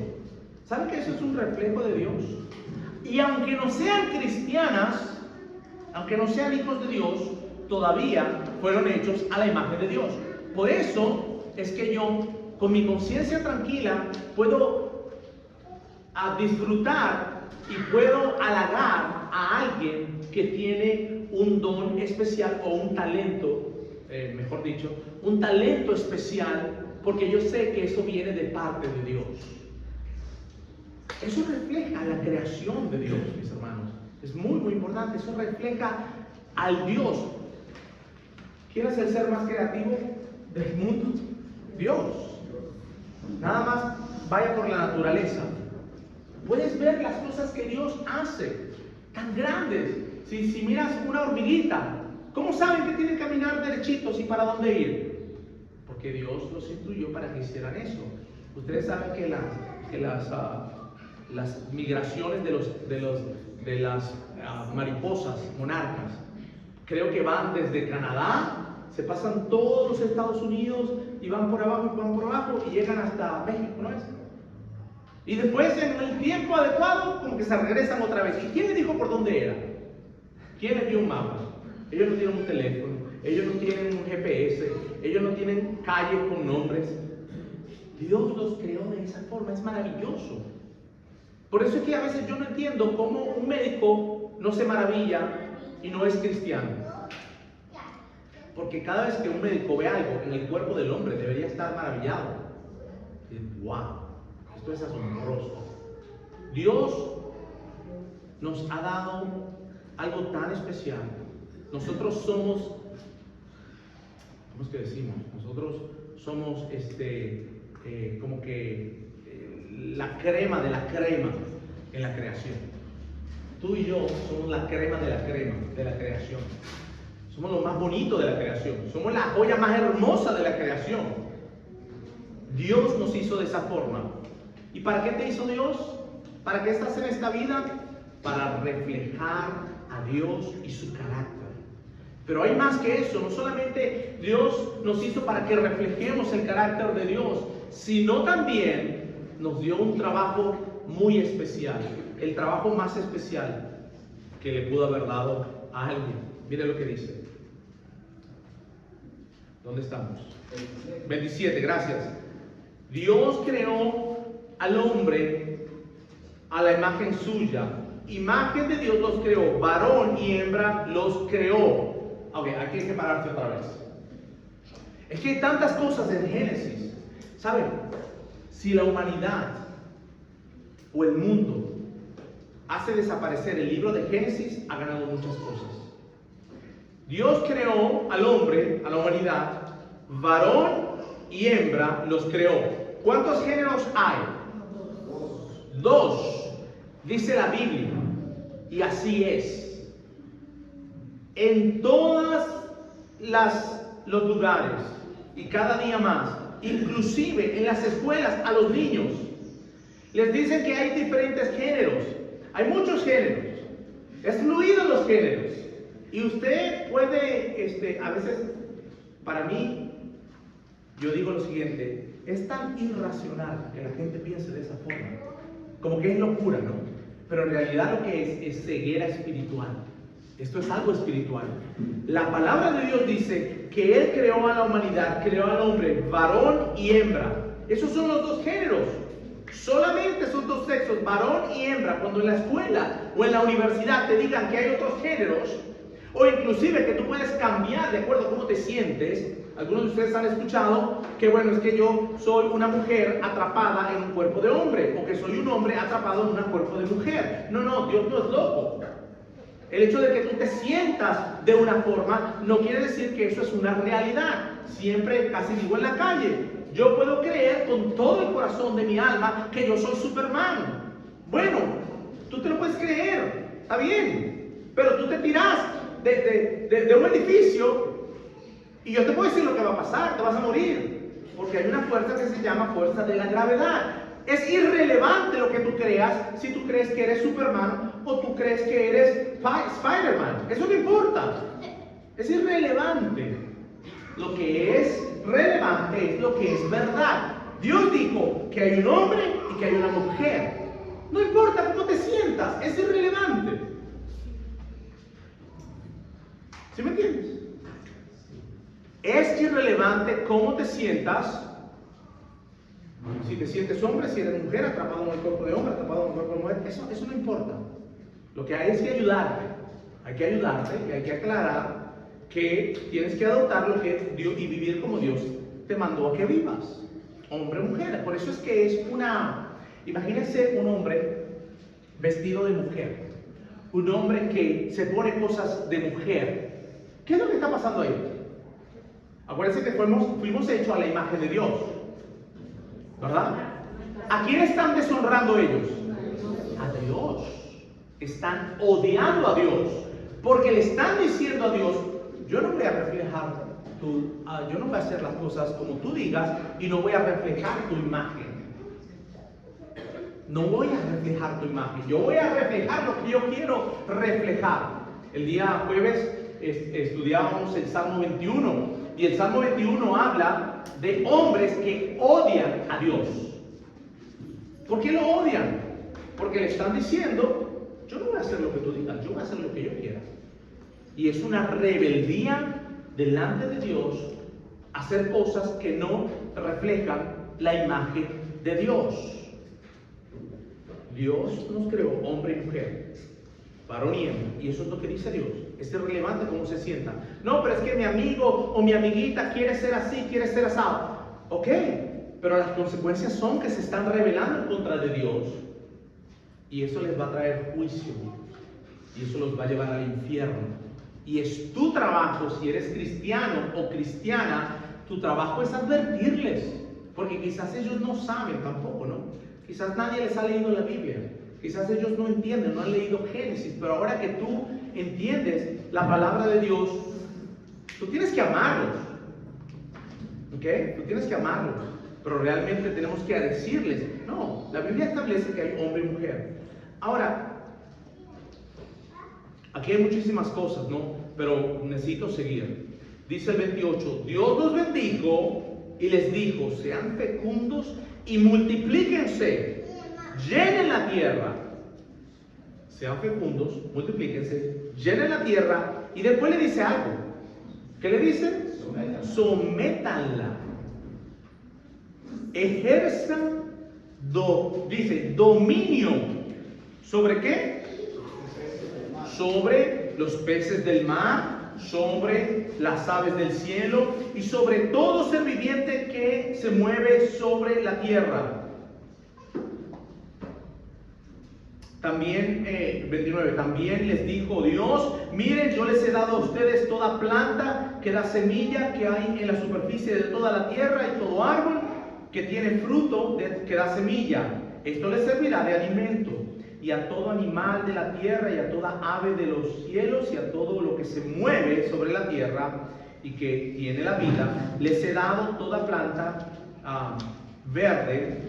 ¿Saben que eso es un reflejo de Dios? Y aunque no sean cristianas, aunque no sean hijos de Dios, todavía fueron hechos a la imagen de Dios. Por eso es que yo, con mi conciencia tranquila, puedo disfrutar y puedo halagar a alguien que tiene un don especial o un talento, mejor dicho, un talento especial, porque yo sé que eso viene de parte de Dios. Eso refleja la creación de Dios, mis hermanos. Es muy importante. Eso refleja al Dios. ¿Quién es el ser más creativo del mundo? Dios. Nada más vaya por la naturaleza. Puedes ver las cosas que Dios hace, tan grandes. Si miras una hormiguita, ¿cómo saben que tienen que caminar derechitos y para dónde ir? Porque Dios los instruyó para que hicieran eso. Ustedes saben que las migraciones de las mariposas monarcas, creo que van desde Canadá, se pasan todos los Estados Unidos y van por abajo y llegan hasta México, ¿no es? Y después, en el tiempo adecuado, como que se regresan otra vez. ¿Y quién les dijo por dónde era? ¿Quién les dio un mapa? Ellos no tienen un teléfono, ellos no tienen un GPS, ellos no tienen calles con nombres. Dios los creó de esa forma, es maravilloso. Por eso es que a veces yo no entiendo cómo un médico no se maravilla y no es cristiano. Porque cada vez que un médico ve algo en el cuerpo del hombre, debería estar maravillado. Y, ¡wow! Esto es asombroso. Dios nos ha dado algo tan especial. Nosotros somos, ¿cómo es que decimos? Nosotros somos como que la crema de la crema en la creación. Tú y yo somos la crema de la crema de la creación. Somos lo más bonito de la creación. Somos la joya más hermosa de la creación. Dios nos hizo de esa forma. ¿Y para qué te hizo Dios? ¿Para qué estás en esta vida? Para reflejar a Dios y su carácter. Pero hay más que eso. No solamente Dios nos hizo para que reflejemos el carácter de Dios, sino también nos dio un trabajo muy especial. El trabajo más especial que le pudo haber dado a alguien. Mire lo que dice. ¿Dónde estamos? 27, gracias. Dios creó al hombre a la imagen suya. Imagen de Dios los creó. Varón y hembra los creó. Ok, aquí hay que pararse otra vez. Es que hay tantas cosas en Génesis. ¿Saben? Si la humanidad o el mundo hace desaparecer el libro de Génesis, ha ganado muchas cosas. Dios creó al hombre, a la humanidad, varón y hembra los creó. ¿Cuántos géneros hay? Dos, dice la Biblia, y así es. En todos los lugares, y cada día más, inclusive en las escuelas a los niños, les dicen que hay diferentes géneros. Hay muchos géneros. Es fluido los géneros. Y usted puede, a veces, para mí, yo digo lo siguiente: es tan irracional que la gente piense de esa forma, como que es locura, ¿no? Pero en realidad lo que es ceguera espiritual. Esto es algo espiritual. La palabra de Dios dice que Él creó a la humanidad, creó al hombre, varón y hembra. Esos son los dos géneros. Solamente son dos sexos, varón y hembra. Cuando en la escuela o en la universidad te digan que hay otros géneros, o inclusive que tú puedes cambiar de acuerdo a cómo te sientes. Algunos de ustedes han escuchado que bueno, es que yo soy una mujer atrapada en un cuerpo de hombre, o que soy un hombre atrapado en un cuerpo de mujer. No, Dios no es loco. El hecho de que tú te sientas de una forma no quiere decir que eso es una realidad. Siempre, casi digo en la calle, yo puedo creer con todo el corazón de mi alma que yo soy Superman. Bueno, tú te lo puedes creer, está bien, pero tú te tiras de un edificio y yo te puedo decir lo que va a pasar: te vas a morir, porque hay una fuerza que se llama fuerza de la gravedad. Es irrelevante lo que tú creas, si tú crees que eres Superman o tú crees que eres Spider-Man. Eso no importa, es irrelevante. Lo que es relevante es lo que es verdad. Dios dijo que hay un hombre y que hay una mujer. No importa cómo te sientas, es irrelevante. ¿Sí me entiendes? Es irrelevante cómo te sientas. Si te sientes hombre, si eres mujer, atrapado en el cuerpo de hombre, atrapado en el cuerpo de mujer, eso no importa. Lo que hay es que ayudarte. Hay que ayudarte y hay que aclarar que tienes que adoptar lo que Dios y vivir como Dios te mandó a que vivas. Hombre o mujer. Por eso es que es imagínense un hombre vestido de mujer. Un hombre que se pone cosas de mujer. ¿Qué es lo que está pasando ahí? Acuérdense que fuimos hechos a la imagen de Dios, ¿verdad? ¿A quién están deshonrando ellos? A Dios. Están odiando a Dios, porque le están diciendo a Dios: yo no voy a reflejar yo no voy a hacer las cosas como tú digas, y no voy a reflejar tu imagen. No voy a reflejar tu imagen, yo voy a reflejar lo que yo quiero reflejar. El día jueves estudiábamos el Salmo 21, y el Salmo 21 habla de hombres que odian a Dios. ¿Por qué lo odian? Porque le están diciendo: yo no voy a hacer lo que tú digas, yo voy a hacer lo que yo quiera. Y es una rebeldía delante de Dios hacer cosas que no reflejan la imagen de Dios. Dios nos creó hombre y mujer, varón y hembra, y eso es lo que dice Dios. Es irrelevante cómo se sienta. No, pero es que mi amigo o mi amiguita quiere ser así, quiere ser asado. Ok, pero las consecuencias son que se están rebelando en contra de Dios, y eso les va a traer juicio, y eso los va a llevar al infierno. Y es tu trabajo, si eres cristiano o cristiana, tu trabajo es advertirles, porque quizás ellos no saben tampoco, ¿no? Quizás nadie les ha leído la Biblia, quizás ellos no entienden, no han leído Génesis, pero ahora que tú entiendes la palabra de Dios, Tú tienes que amarlos. ¿Ok? Tú tienes que amarlos. Pero realmente tenemos que decirles. No, la Biblia establece que hay hombre y mujer. Ahora, aquí hay muchísimas cosas, ¿no? Pero necesito seguir. Dice el 28, Dios los bendijo y les dijo, sean fecundos y multiplíquense, llenen la tierra. Sean fecundos, multiplíquense, llenen la tierra. Y después le dice algo. ¿Qué le dice? Sométanla. Ejerzan, dice, dominio. ¿Sobre qué? Sobre los peces del mar, sobre las aves del cielo y sobre todo ser viviente que se mueve sobre la tierra. También, 29, también les dijo Dios, miren, yo les he dado a ustedes toda planta que da semilla que hay en la superficie de toda la tierra y todo árbol que tiene fruto que da semilla. Esto les servirá de alimento. Y a todo animal de la tierra y a toda ave de los cielos y a todo lo que se mueve sobre la tierra y que tiene la vida, les he dado toda planta verde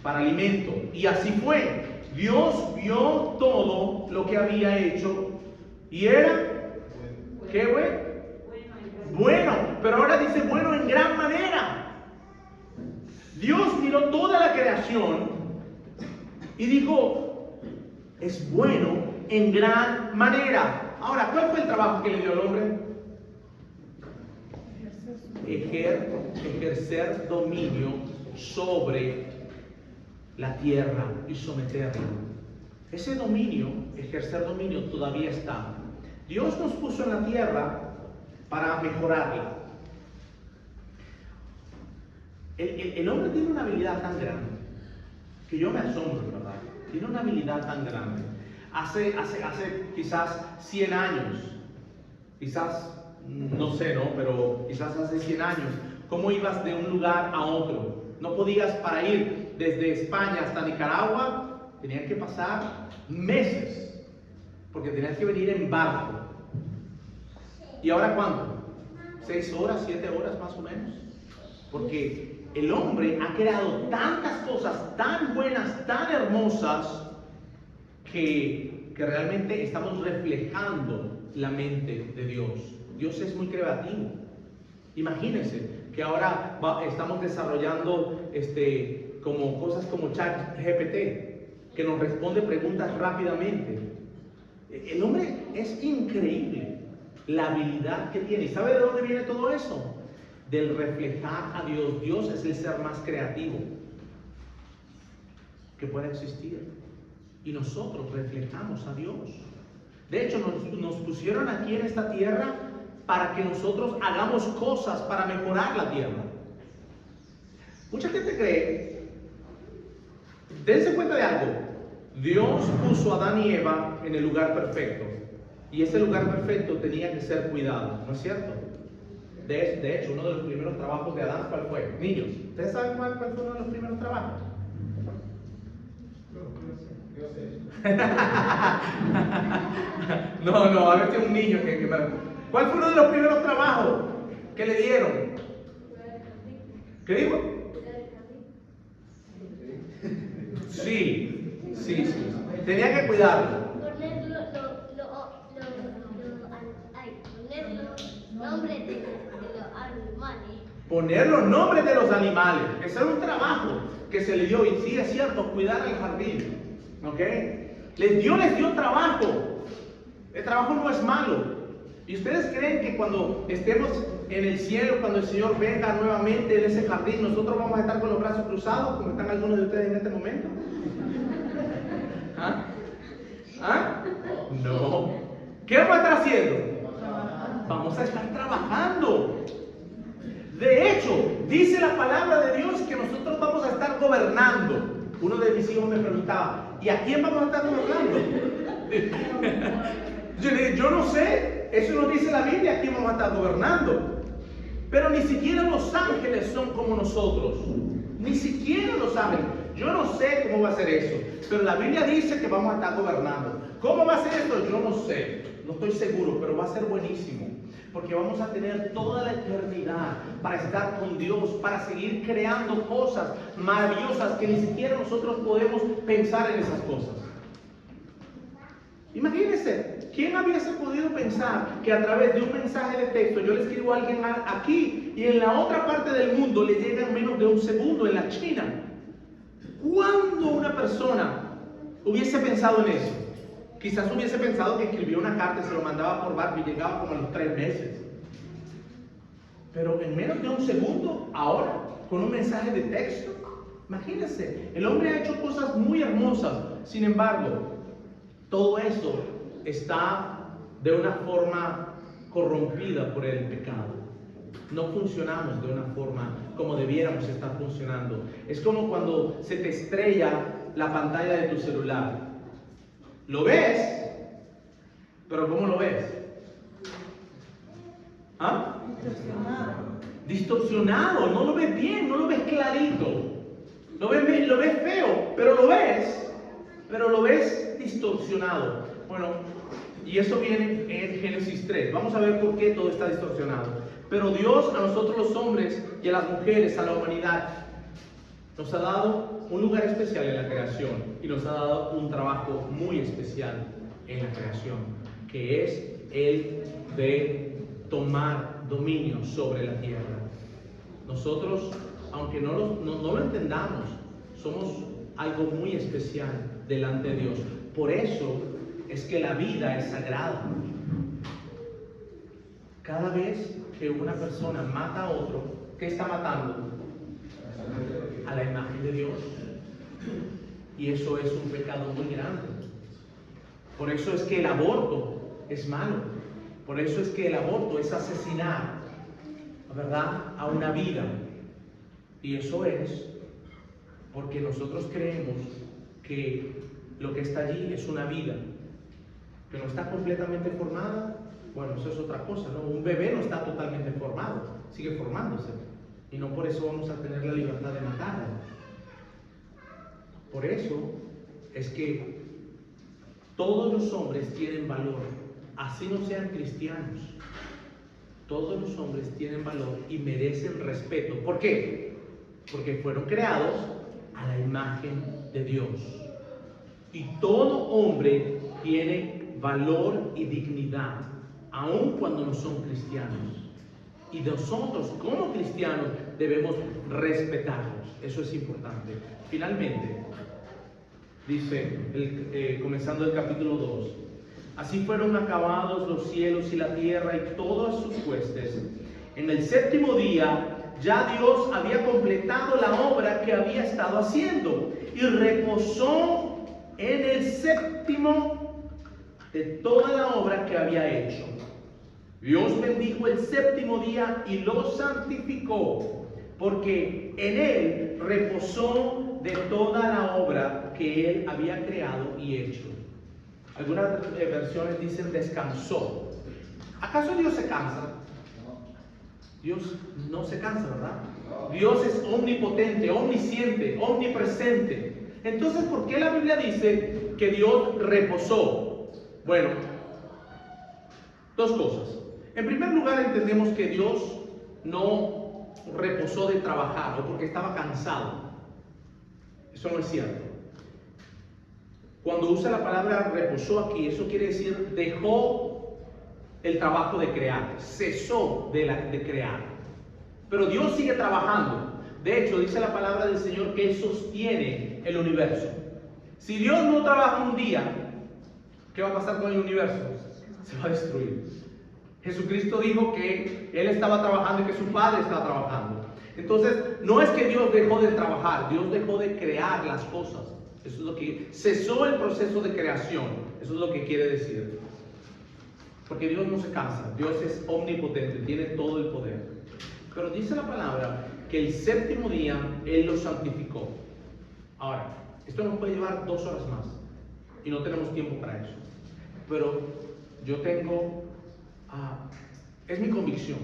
para alimento. Y así fue. Dios vio todo lo que había hecho y era, ¿qué bueno? Bueno, pero ahora dice bueno en gran manera. Dios miró toda la creación y dijo, es bueno en gran manera. Ahora, ¿cuál fue el trabajo que le dio al hombre? Ejercer dominio sobre la tierra y someterla. Ese dominio, ejercer dominio, todavía está. Dios nos puso en la tierra para mejorarla. El hombre tiene una habilidad tan grande que yo me asombro, ¿verdad? Tiene una habilidad tan grande. Hace quizás 100 años, quizás, no sé, ¿no? Pero quizás hace 100 años, ¿cómo ibas de un lugar a otro? No podías, para ir desde España hasta Nicaragua, tenías que pasar meses, porque tenías que venir en barco. ¿Y ahora cuánto? 6 horas, 7 horas más o menos. Porque el hombre ha creado tantas cosas tan buenas, tan hermosas, que realmente estamos reflejando la mente de Dios. Dios es muy creativo. Imagínense que ahora estamos desarrollando como cosas como ChatGPT, que nos responde preguntas rápidamente. El hombre es increíble la habilidad que tiene. ¿Y sabe de dónde viene todo eso? Del reflejar a Dios. Dios es el ser más creativo que pueda existir. Y nosotros reflejamos a Dios. De hecho, nos pusieron aquí en esta tierra para que nosotros hagamos cosas para mejorar la tierra. Mucha gente cree, dense cuenta de algo, Dios puso a Adán y Eva en el lugar perfecto, y ese lugar perfecto tenía que ser cuidado, ¿no es cierto? De hecho, uno de los primeros trabajos de Adán, ¿cuál fue? Niños, ¿ustedes saben cuál fue uno de los primeros trabajos? No, a ver si un niño que ¿cuál fue uno de los primeros trabajos que le dieron? ¿Qué dijo? Sí. Tenía que cuidarlo. Poner los nombres de los animales. Ese era un trabajo que se le dio. Y sí, es cierto, cuidar el jardín. ¿Ok? Les dio trabajo. El trabajo no es malo. ¿Y ustedes creen que cuando estemos en el cielo, cuando el Señor venga nuevamente en ese jardín, nosotros vamos a estar con los brazos cruzados, como están algunos de ustedes en este momento? No. ¿Qué vamos a estar haciendo? Vamos a estar trabajando. De hecho, dice la palabra de Dios que nosotros vamos a estar gobernando. Uno de mis hijos me preguntaba, ¿y a quién vamos a estar gobernando? Yo le dije, yo no sé, eso no dice la Biblia, a quién vamos a estar gobernando. Pero ni siquiera los ángeles son como nosotros. Ni siquiera los ángeles. Yo no sé cómo va a ser eso, pero la Biblia dice que vamos a estar gobernando. ¿Cómo va a ser esto? Yo no sé, no estoy seguro, pero va a ser buenísimo. porque vamos a tener toda la eternidad para estar con Dios, para seguir creando cosas maravillosas que ni siquiera nosotros podemos pensar en esas cosas. Imagínense, ¿quién hubiese podido pensar que a través de un mensaje de texto yo le escribo a alguien aquí y en la otra parte del mundo le llega en menos de un segundo, en la China? ¿Cuándo una persona hubiese pensado en eso? Quizás hubiese pensado que escribía una carta y se lo mandaba por barco y llegaba como a los 3 meses. Pero en menos de un segundo, ahora, con un mensaje de texto, imagínense, el hombre ha hecho cosas muy hermosas. Sin embargo, todo eso está de una forma corrompida por el pecado. No funcionamos de una forma como debiéramos estar funcionando. Es como cuando se te estrella la pantalla de tu celular. Lo ves, pero ¿cómo lo ves? ¿Ah? Distorsionado, no lo ves bien, no lo ves clarito. Lo ves feo, pero lo ves distorsionado. Bueno, y eso viene en Génesis 3. Vamos a ver por qué todo está distorsionado. Pero Dios a nosotros los hombres y a las mujeres, a la humanidad, nos ha dado un lugar especial en la creación y nos ha dado un trabajo muy especial en la creación, que es el de tomar dominio sobre la tierra. Nosotros, aunque no lo entendamos, somos algo muy especial delante de Dios. Por eso es que la vida es sagrada. Cada vez que una persona mata a otro, ¿qué está matando? A la imagen de Dios. Y eso es un pecado muy grande. Por eso es que el aborto es malo. Por eso es que el aborto es asesinar, ¿verdad?, a una vida. Y eso es porque nosotros creemos que lo que está allí es una vida que no está completamente formada. Bueno, eso es otra cosa, ¿no? Un bebé no está totalmente formado, sigue formándose. Y no por eso vamos a tener la libertad de matarlo. Por eso es que todos los hombres tienen valor, así no sean cristianos. Todos los hombres tienen valor y merecen respeto. ¿Por qué? Porque fueron creados a la imagen de Dios. Y todo hombre tiene valor y dignidad, aun cuando no son cristianos. Y nosotros, como cristianos, debemos respetarlos. Eso es importante. Finalmente, dice, comenzando el capítulo 2, así fueron acabados los cielos y la tierra y todas sus huestes. En el séptimo día, ya Dios había completado la obra que había estado haciendo y reposó en el séptimo de toda la obra que había hecho. Dios bendijo el séptimo día y lo santificó, porque en él reposó de toda la obra que él había creado y hecho. Algunas versiones dicen descansó. ¿Acaso Dios se cansa? Dios no se cansa, ¿verdad? Dios es omnipotente, omnisciente, omnipresente. Entonces, ¿por qué la Biblia dice que Dios reposó? Bueno, dos cosas. En primer lugar, entendemos que Dios no reposó de trabajar o porque estaba cansado. Eso no es cierto. Cuando usa la palabra reposó aquí, eso quiere decir dejó el trabajo de crear, cesó de crear. Pero Dios sigue trabajando. De hecho, dice la palabra del Señor que Él sostiene el universo. Si Dios no trabaja un día, ¿qué va a pasar con el universo? Se va a destruir. Jesucristo dijo que Él estaba trabajando y que su Padre estaba trabajando. Entonces, no es que Dios dejó de trabajar, Dios dejó de crear las cosas. Eso es lo que cesó el proceso de creación. Eso es lo que quiere decir. Porque Dios no se cansa, Dios es omnipotente, tiene todo el poder. Pero dice la palabra que el séptimo día Él lo santificó. Ahora, esto nos puede llevar 2 horas más y no tenemos tiempo para eso. Pero yo tengo, es mi convicción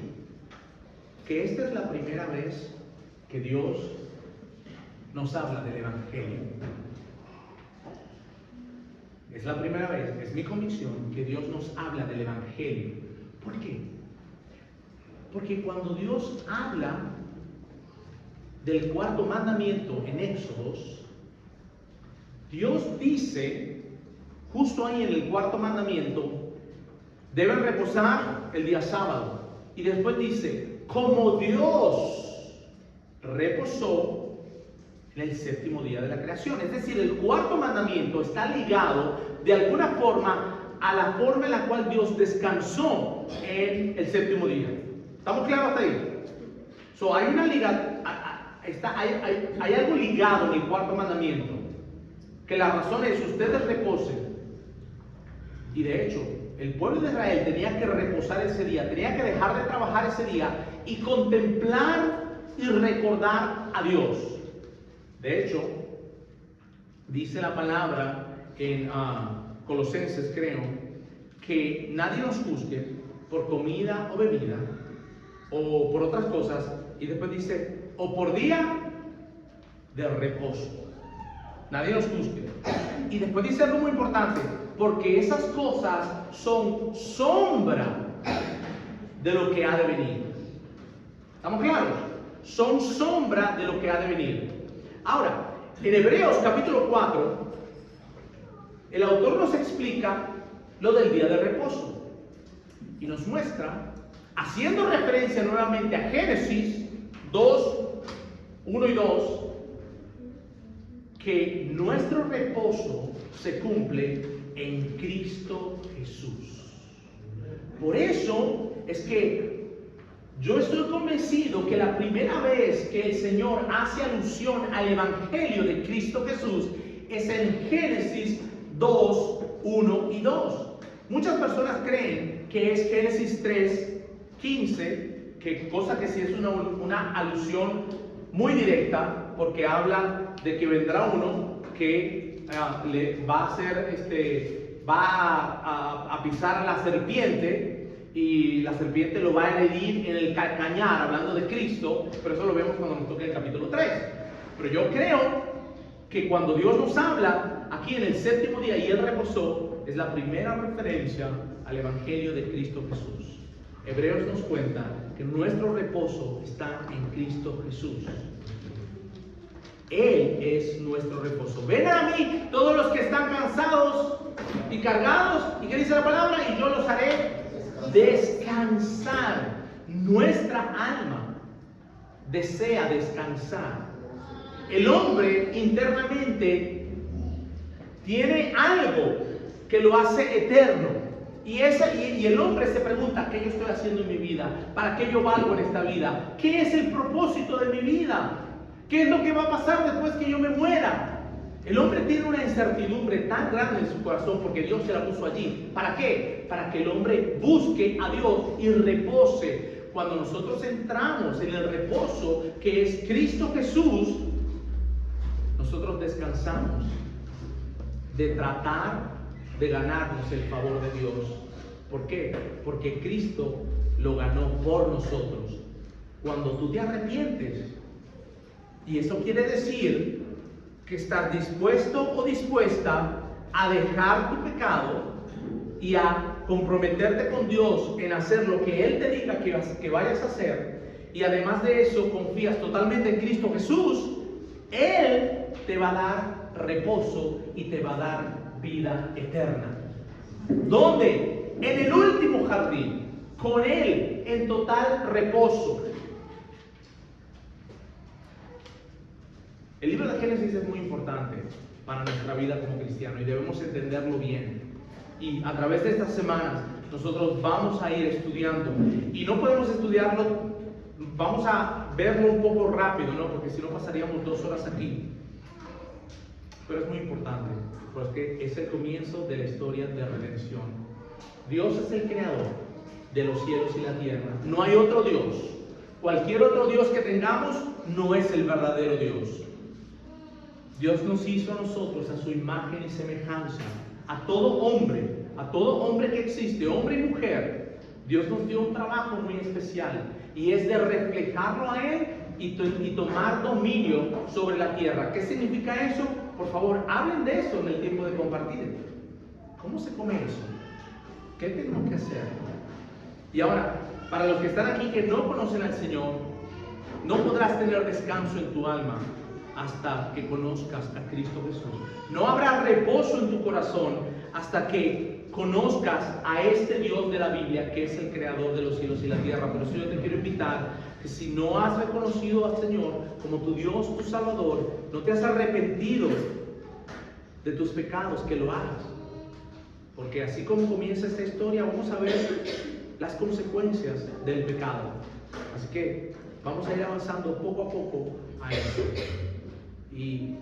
que esta es la primera vez que Dios nos habla del Evangelio. Es la primera vez, es mi convicción, que Dios nos habla del Evangelio. ¿Por qué? Porque cuando Dios habla del cuarto mandamiento en Éxodos, Dios dice, justo ahí en el cuarto mandamiento, deben reposar el día sábado. Y después dice, como Dios reposó en el séptimo día de la creación. Es decir, el cuarto mandamiento está ligado de alguna forma a la forma en la cual Dios descansó en el séptimo día. ¿Estamos claros hasta ahí? Hay una liga, hay algo ligado en el cuarto mandamiento, que la razón es ustedes reposen. Y de hecho, el pueblo de Israel tenía que reposar ese día, tenía que dejar de trabajar ese día y contemplar y recordar a Dios. De hecho, dice la palabra en Colosenses, creo, que nadie nos juzgue por comida o bebida o por otras cosas, y después dice, o por día de reposo. Nadie nos juzgue. Y después dice algo muy importante, porque esas cosas son sombra de lo que ha de venir. ¿Estamos claros? Son sombra de lo que ha de venir. Ahora, en Hebreos capítulo 4, el autor nos explica lo del día de reposo y nos muestra, haciendo referencia nuevamente a Génesis 2, 1 y 2, que nuestro reposo se cumple en Cristo Jesús. Por eso es que yo estoy convencido que la primera vez que el Señor hace alusión al Evangelio de Cristo Jesús es en Génesis 2, 1 y 2. Muchas personas creen que es Génesis 3, 15, cosa que sí es una alusión muy directa, porque habla de que vendrá uno que le va a hacer, va a pisar a la serpiente, y la serpiente lo va a herir en el calcañar, hablando de Cristo, pero eso lo vemos cuando nos toque el capítulo 3. Pero yo creo que cuando Dios nos habla aquí en el séptimo día y Él reposó, es la primera referencia al Evangelio de Cristo Jesús. Hebreos nos cuenta que nuestro reposo está en Cristo Jesús. Él es nuestro reposo. Ven a mí todos los que están cansados y cargados, y ¿qué dice la palabra? Y yo los haré descansar. Nuestra alma desea descansar. El hombre internamente tiene algo que lo hace eterno. Y el hombre se pregunta, ¿qué yo estoy haciendo en mi vida? ¿Para qué yo valgo en esta vida? ¿Qué es el propósito de mi vida? ¿Qué es lo que va a pasar después que yo me muera? El hombre tiene una incertidumbre tan grande en su corazón porque Dios se la puso allí. ¿Para qué? Para que el hombre busque a Dios y repose. Cuando nosotros entramos en el reposo que es Cristo Jesús, nosotros descansamos de tratar de ganarnos el favor de Dios. ¿Por qué? Porque Cristo lo ganó por nosotros. Cuando tú te arrepientes, y eso quiere decir que estás dispuesto o dispuesta a dejar tu pecado y a comprometerte con Dios en hacer lo que Él te diga que vayas a hacer, y además de eso confías totalmente en Cristo Jesús, Él te va a dar reposo y te va a dar vida eterna. ¿Dónde? En el último jardín, con Él en total reposo. El libro de Génesis es muy importante para nuestra vida como cristiano y debemos entenderlo bien. Y a través de estas semanas nosotros vamos a ir estudiando, y no podemos estudiarlo, vamos a verlo un poco rápido, ¿no? Porque si no pasaríamos 2 horas aquí. Pero es muy importante, porque es el comienzo de la historia de redención. Dios es el creador de los cielos y la tierra. No hay otro Dios. Cualquier otro Dios que tengamos no es el verdadero Dios. Dios nos hizo a nosotros a su imagen y semejanza. A todo hombre que existe, hombre y mujer, Dios nos dio un trabajo muy especial, y es de reflejarlo a Él y tomar dominio sobre la tierra. ¿Qué significa eso? Por favor, hablen de eso en el tiempo de compartir. ¿Cómo se come eso? ¿Qué tenemos que hacer? Y ahora, Para los que están aquí que no conocen al Señor, no podrás tener descanso en tu alma hasta que conozcas a Cristo Jesús. No habrá reposo en tu corazón hasta que conozcas a este Dios de la Biblia, que es el creador de los cielos y la tierra. Por eso yo te quiero invitar que si no has reconocido al Señor como tu Dios, tu Salvador, no te has arrepentido de tus pecados, que lo hagas. Porque así como comienza esta historia, vamos a ver las consecuencias del pecado. Así que vamos a ir avanzando poco a poco a eso. Y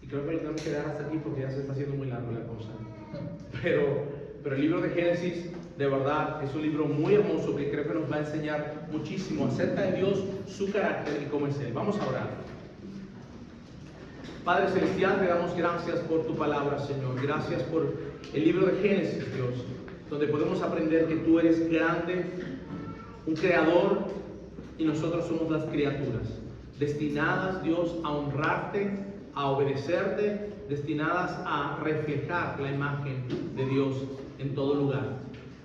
creo que lo tenemos que dar hasta aquí porque ya se está haciendo muy largo la cosa. Pero el libro de Génesis, de verdad, es un libro muy hermoso que creo que nos va a enseñar muchísimo acerca de Dios, su carácter y cómo es Él. Vamos a orar. Padre Celestial, te damos gracias por tu palabra, Señor. Gracias por el libro de Génesis, Dios, donde podemos aprender que tú eres grande, un creador, y nosotros somos las criaturas, destinadas, Dios, a honrarte, a obedecerte, destinadas a reflejar la imagen de Dios en todo lugar.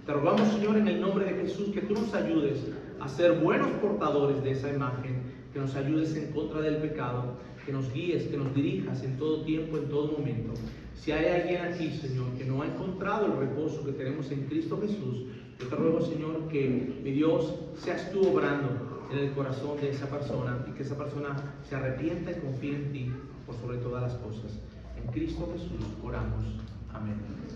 Te rogamos, Señor, en el nombre de Jesús, que tú nos ayudes a ser buenos portadores de esa imagen, que nos ayudes en contra del pecado, que nos guíes, que nos dirijas en todo tiempo, en todo momento. Si hay alguien aquí, Señor, que no ha encontrado el reposo que tenemos en Cristo Jesús, yo te ruego, Señor, que mi Dios seas tú obrando en el corazón de esa persona y que esa persona se arrepienta y confíe en ti por sobre todas las cosas. En Cristo Jesús oramos. Amén.